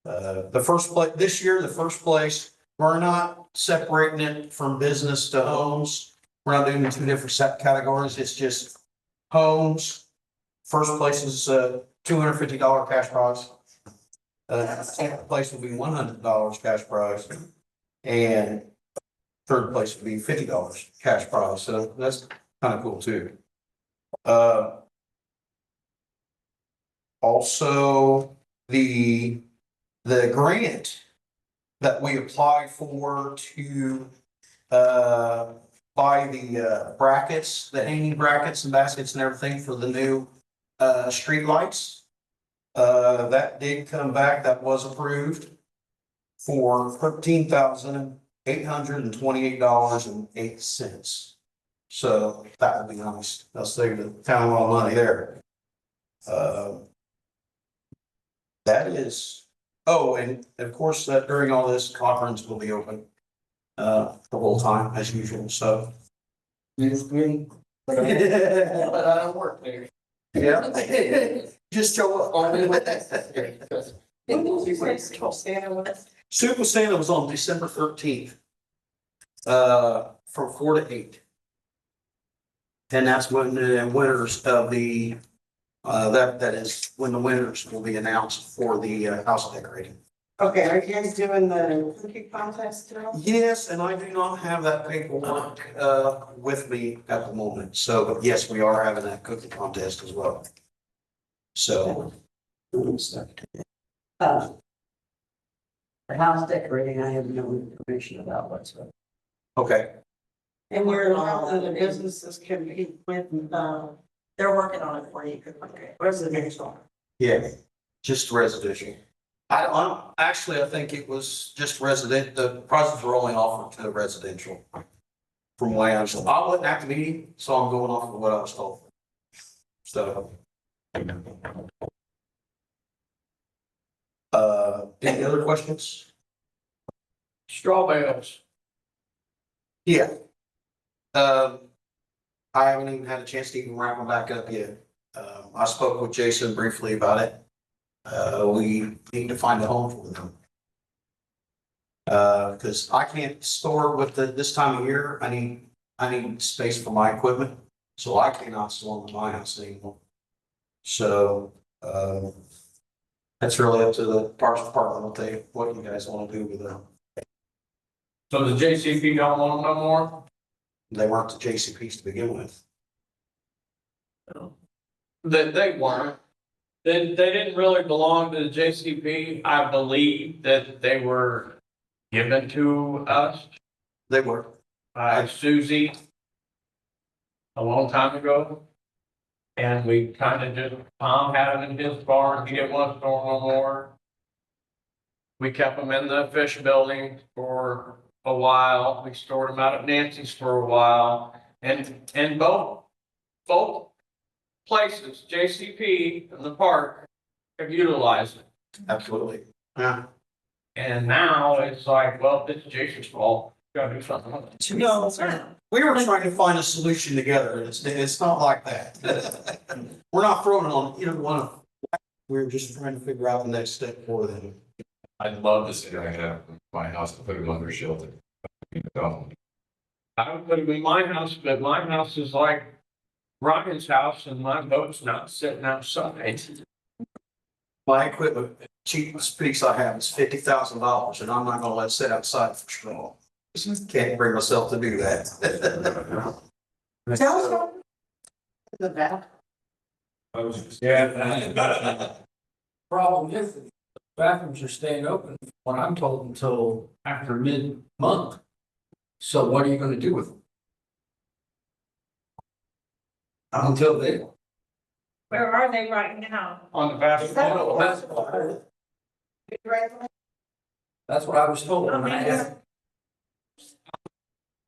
The first place, this year, the first place, we're not separating it from business to homes. We're not doing the two different set categories, it's just homes. First place is $250 cash prize. Second place will be $100 cash prize. And third place will be $50 cash prize, so that's kind of cool too. Also, the grant that we applied for to buy the brackets, the hanging brackets and baskets and everything for the new street lights. That did come back, that was approved for $13,828.08. So that would be nice. I'll save the town a lot of money there. That is, oh, and of course, during all this, conference will be open the whole time as usual, so. But I don't work there. Yeah. Just show up. When did you say Santa was? Super Santa was on December 13th. From 4 to 8. And that's when the winners of the, that is when the winners will be announced for the house decorating. Okay, are you guys doing the cookie contest still? Yes, and I do not have that paperwork with me at the moment, so, but yes, we are having that cookie contest as well. So. Uh, For house decorating, I have no information about whatsoever. Okay, And you're allowing the businesses compete with, they're working on it for you, residential. yeah, just residential. I think it was just resident, the prizes were only offered to residential. From what I understand, I wasn't at the meeting, so I'm going off of what I was told. So. Any other questions? Straw bales. Yeah. I haven't even had a chance to even wrap them back up yet. I spoke with Jason briefly about it. We need to find a home for them. Cause I can't store with this time of year, I need space for my equipment, so I cannot store in my house anymore. So, that's really up to the parks department, what you guys wanna do with them. So the JCP don't want them no more? They weren't the JCPs to begin with. They weren't. They didn't really belong to the JCP. I believe that they were given to us They were. by Suzie a long time ago. And we kind of just, Tom had them in his barn, he didn't want to store no more. We kept them in the fish building for a while, we stored them out at Nancy's for a while, and both places, JCP and the park, have utilized it. Absolutely. Yeah. And now it's like, well, it's Jason's fault, gotta do something with it. No, we were trying to find a solution together, and it's not like that. We're not throwing it on either one of them. We're just trying to figure out the next step for them. I'd love to say I have my house to put it under shelter. I would put them in my house, but my house is like Ryan's house and my boat's not sitting outside. My equipment, cheapest piece I have is $50,000, and I'm not gonna let it sit outside for strong. Can't bring myself to do that. Tell us about the back. Yeah. Problem is, bathrooms are staying open, when I'm told, until after mid-month. So what are you gonna do with them? Until then. Where are they right now? On the basketball. That's what I was told. when I asked.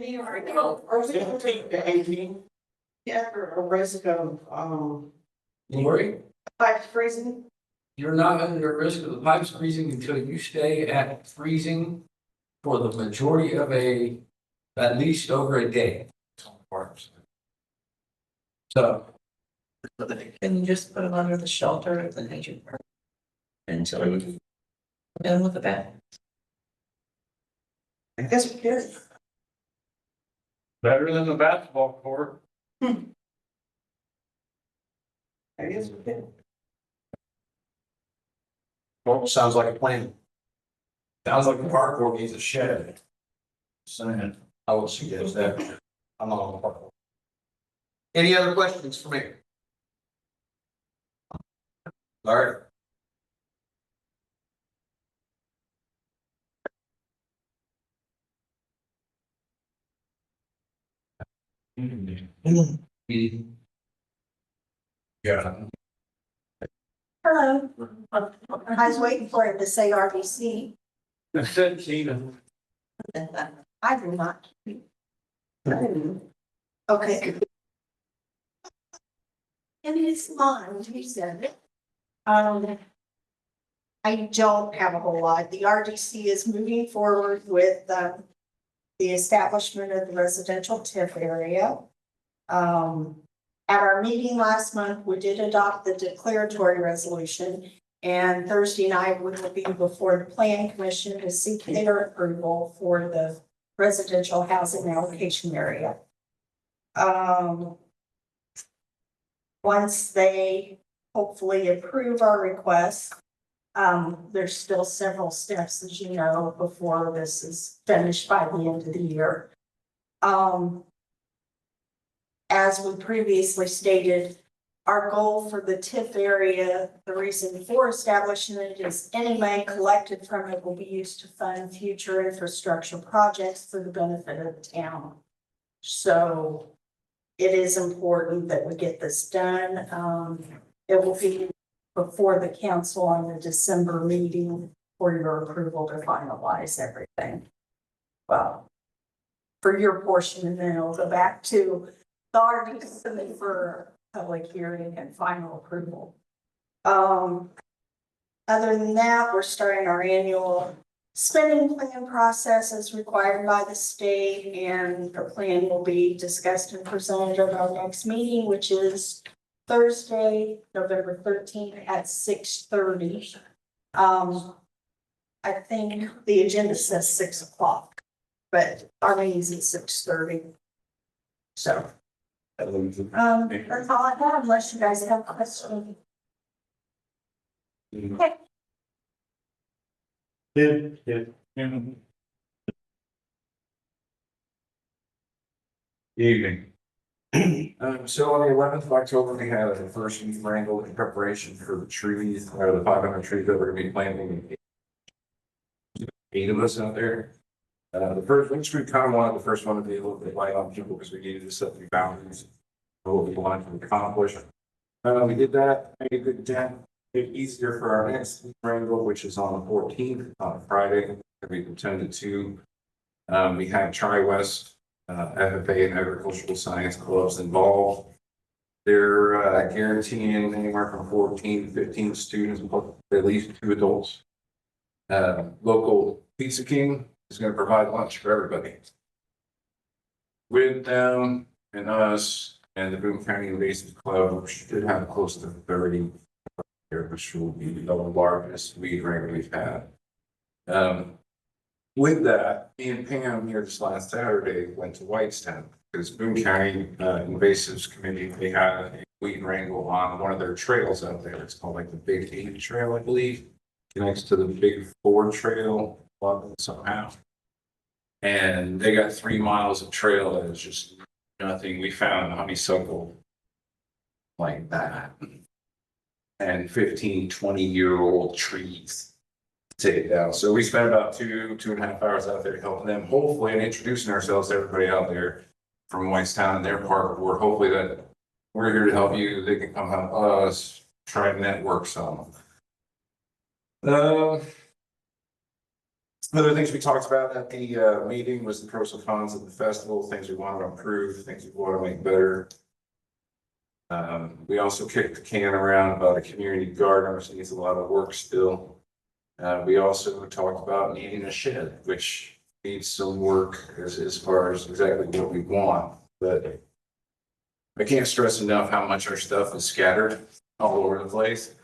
15 to 18. Yeah, or a risk of, Lori, pipe freezing. you're not under risk of the pipes freezing until you stay at freezing for the majority of at least over a day. So, Can you just put them under the shelter of the nature park until you done with the bat? I guess we could. Better than the basketball court. I guess we could. Well, sounds like a plan. Sounds like the park board needs a shed. Saying. I would suggest that. I'm not on the park board. Any other questions for me? All right. Yeah. Hello. I was waiting for it to say RBC. I said, Tina. I do not. Okay. And it's mine, he said it. I don't have a whole lot. The RDC is moving forward with, the establishment of the residential TIF area. At our meeting last month, we did adopt the declaratory resolution. And Thursday night, we will be before the Plan Commission to seek their approval for the residential housing allocation area. Once they hopefully approve our request, there's still several steps, as you know, before this is finished by the end of the year. As we previously stated, our goal for the TIF area, the reason for establishing it is any money collected from it will be used to fund future infrastructure projects for the benefit of the town. So it is important that we get this done. It will be before the council on the December meeting for your approval to finalize everything. Well, for your portion, and then it'll go back to the RDC for public hearing and final approval. Other than that, we're starting our annual spending plan process as required by the state, and the plan will be discussed and presented at our next meeting, which is Thursday, November 13th at 6:30. I think the agenda says 6 o'clock, but our meeting's at 6:30. So. That's all I have, unless you guys have questions. Okay. Evening. So on the 11th of October, we have the first youth wrangle in preparation for the trees, or the 500 trees that we're gonna be planting. 8 of us out there. The first, which we kind of wanted the first one to be a little bit light on people because we needed to set the boundaries for what we wanted to accomplish. We did that, made a good dent, made it easier for our next wrangle, which is on the 14th, on Friday, that we intended to. We have Tri-West, FFA and agricultural science clubs involved. They're guaranteeing anywhere from 14 to 15 students, at least 2 adults. Local Pizza King is gonna provide lunch for everybody. With them and us and the Boone County Invasive Club, we should have close to 30 here, which will be the largest weed ring we've had. With that, me and Pam here this last Saturday went to Whitestown, because Boone County Invasives Committee, they had a weed wrangle on one of their trails out there. It's called like the Big 8 Trail, I believe. Connects to the Big 4 Trail somehow. And they got 3 miles of trail that is just nothing. We found honeysuckle like that. And 15, 20-year-old trees to take it down. So we spent about 2.5 hours out there helping them, hopefully, and introducing ourselves to everybody out there from Whitestown and their park board. Hopefully that we're here to help you. They can come help us try to network some. Other things we talked about at the meeting was the pros and cons of the festival, things we want to improve, things we want to make better. We also kicked the can around about a community garden, which needs a lot of work still. We also talked about needing a shed, which needs some work as far as exactly what we want. But I can't stress enough how much our stuff is scattered all over the place.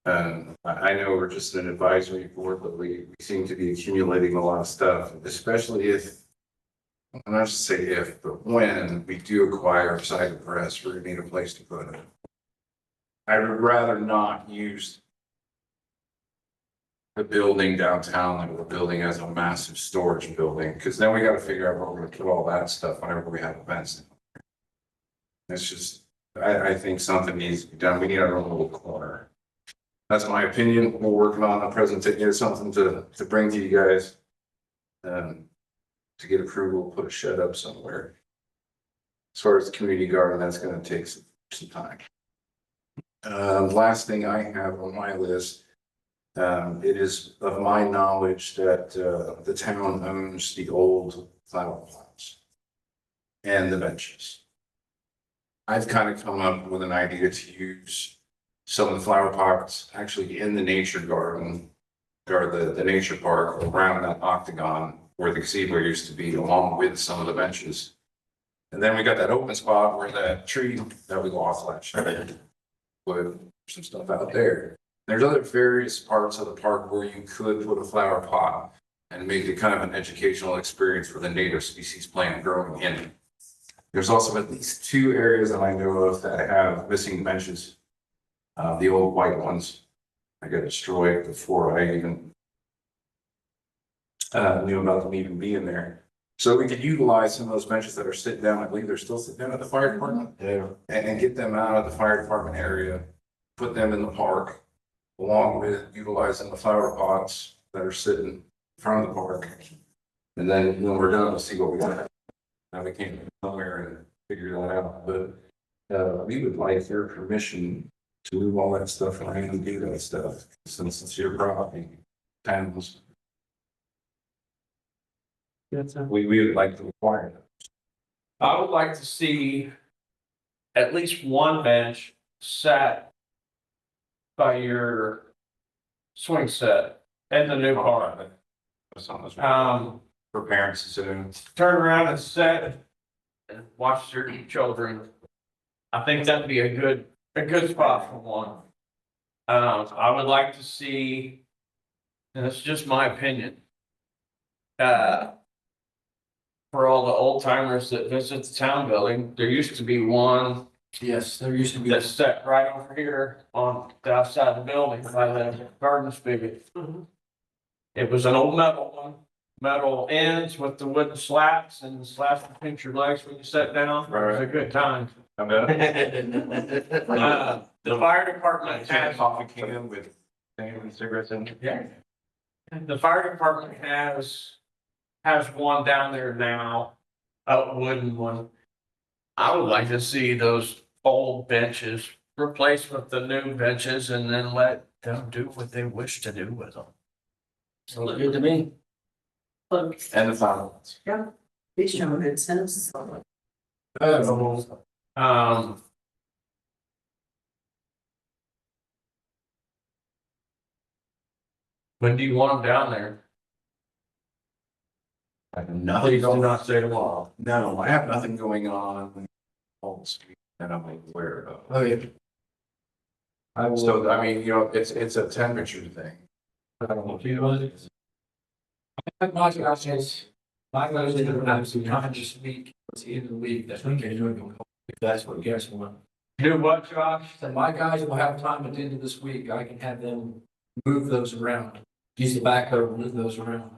I know we're just an advisory board, but we seem to be accumulating a lot of stuff, especially if, not to say if, but when we do acquire a site of rest, we're gonna need a place to put it. I would rather not use the building downtown like we're building as a massive storage building, because then we got to figure out where we're gonna put all that stuff whenever we have events. It's just, I think something needs to be done. We need our own little corner. That's my opinion. We're working on a presentation, something to bring to you guys. To get approval, put a shed up somewhere. As far as the community garden, that's gonna take some time. Last thing I have on my list, it is of my knowledge that the town owns the old flower plots and the benches. I've kind of come up with an idea to use some of the flower pots actually in the nature garden or the nature park around that octagon where the gazebo used to be, along with some of the benches. And then we got that open spot where that tree that we lost last year. Put some stuff out there. There's other various parts of the park where you could put a flower pot and make it kind of an educational experience for the native species plant growing in it. There's also at least 2 areas that I know of that have missing benches. The old white ones I got destroyed before I even knew about them even being there. So we could utilize some of those benches that are sitting down. I believe they're still sitting down at the fire department. Yeah. And get them out of the fire department area, put them in the park, along with utilizing the flower pots that are sitting in front of the park. And then when we're done, we'll see what we got. Now we can't go somewhere and figure that out, but we would like your permission to move all that stuff around and do that stuff, since it's your property, panels. We would like to require that. I would like to see at least one bench sat by your swing set and the new park. For parents to sit in. Turn around and sit and watch their children. I think that'd be a good spot for one. I would like to see, and it's just my opinion. For all the old timers that visit the town building, there used to be one Yes, there used to be. that's set right over here on the outside of the building by the garden spigot. It was an old metal one, metal ends with the wooden slats, and the slats would pinch your legs when you sat down. It was a good time. The fire department has, Coffee can with cigarettes in it. yeah. The fire department has one down there now, a wooden one. I would like to see those old benches replaced with the new benches and then let them do what they wish to do with them. Sounds good to me. And the final ones. Be shown incentives. When do you want them down there? I have Please nothing do going, not say tomorrow. no, I have nothing going on that I'm aware of. Oh, yeah. I will. So, I mean, you know, it's a temperature thing. I don't know if you want it. My guys is, my guys is gonna have some time this week, it's the end of the week, that's when they're doing, if that's what you guys want. Do what, Josh? So my guys will have time at the end of this week, I can have them move those around, use the backhoe, move those around.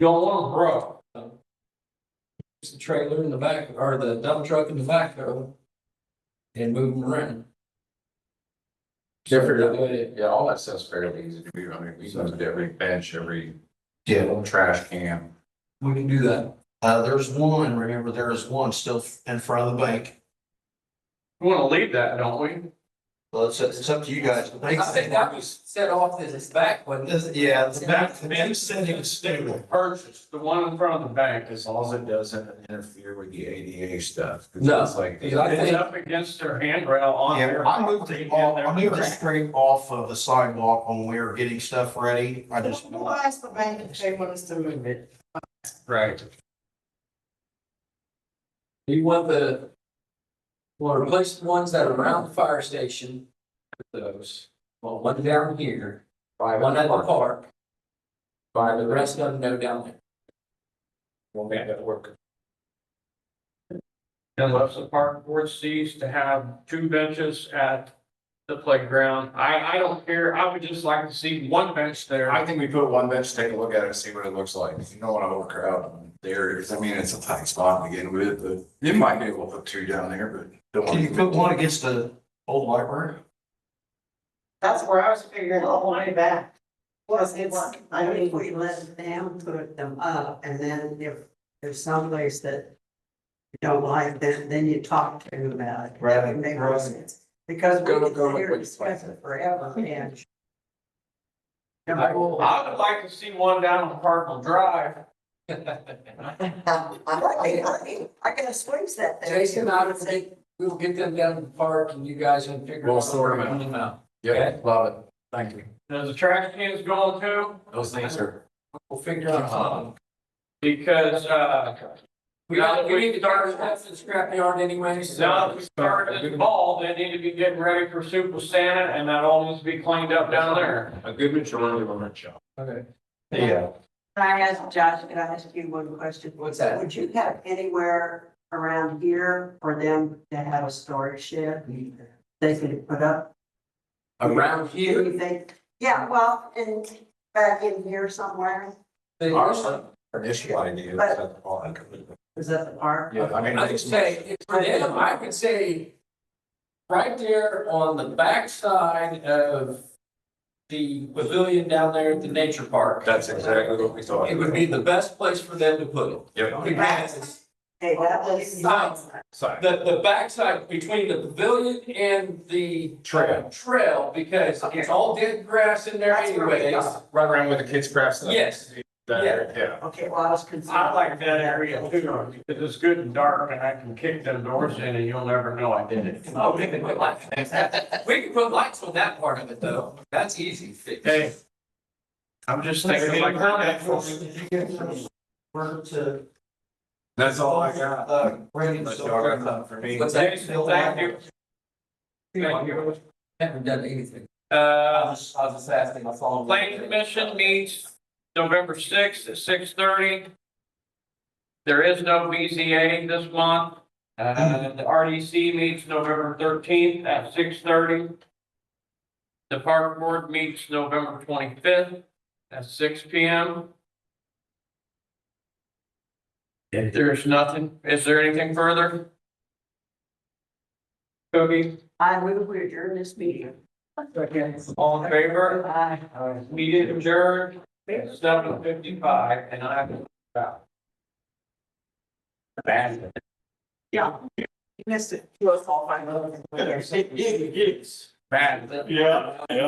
You don't want them broke. Use the trailer in the back, or the dump truck in the backhoe. And move them around. Yeah, all that stuff's fairly easy to do. I mean, we moved every bench, every trash can. We can do that. There's one, remember, there is one still in front of the bank. We wanna leave that, don't we? Well, it's up to you guys. I think that was set off as its back, wasn't it? Yeah, the back, the bank setting is stable. Purchase, the one in front of the bank. As long as it doesn't interfere with the ADA stuff. 'Cause No, it's like, because I It's think, up against their handrail on Yeah, there. I moved it straight off of the sidewalk when we were getting stuff ready. I just. We'll ask the bank if they want us to move it. Right. you want the, want to replace the ones that are around the fire station, with those. Well, one down here, one at the park. The rest of them go down there. won't make that work. Unless the park board sees to have 2 benches at the playground. I don't care. I would just like to see 1 bench there. I think we put one bench, take a look at it, see what it looks like. You don't want to overcrowd there. I mean, it's a tight spot to begin with, but you might be able to put 2 down there, but. don't want Can you to- put one against the old library? That's where I was figuring all the way back. Plus it's, I I mean, if mean, we let them put them up, and then if there's some place that you don't like, then you talk to them about it. Right, Maybe right. it's- Because we Go can with sit here what and you discuss it forever, and. I will. I would like to see 1 down on Parkville Drive. I gotta squeeze that thing. Jason, we'll get them down to the park and you guys can figure. We'll out sort where them to out. put out. Yeah, love it. Thank you. Does the trash cans going too? Those things are. We'll figure out something. Because, We need to start the scrap yard anyway, so. now that we started this fall, they need to be getting ready for Super Santa, and that all needs to be cleaned up down there. A good majority of them are shop. Okay. Yeah. Can I ask Josh, can I ask you one question? What's that? Would you have anywhere around here for them to have a storage shed they could put up? Around Do here, you think? Yeah, well, back in here somewhere, Our initial idea is at the park. is that the park? Yeah, I mean. I would say, for them, I would say right there on the back side of the pavilion down there at the nature park. That's exactly what we thought. It would be the best place for them to put it. Yep. Because Hey, that was. Side. the backside between the pavilion and the trail, because it's all dead grass in there That's where we anyways. go. Right around where the kids craft stuff. Yes. That area, yeah. Okay, well, I was concerned. I like that area too, because it's good and dark, and I can kick them doors in and you'll never know I did it. Oh, we can put lights, we can put lights on that part of it though, that's easy to fix. Hey. I'm just thinking like. Where to, That's all I got. Brandon. Unless y'all got something for me. What's that? Thank you. Thank you. Haven't done anything. I was just asking, I saw. Planning Commission meets November 6th at 6:30. There is no BZA this month. The RDC meets November 13th at 6:30. The Park Board meets November 25th at 6 p.m. If there's nothing, is there anything further? Cookie, I move we adjourn this meeting. all in favor? Aye. Meeting adjourned, 7:55, and I have. Bad. yeah. You missed it. You was all fine. Bad. Yeah, yeah.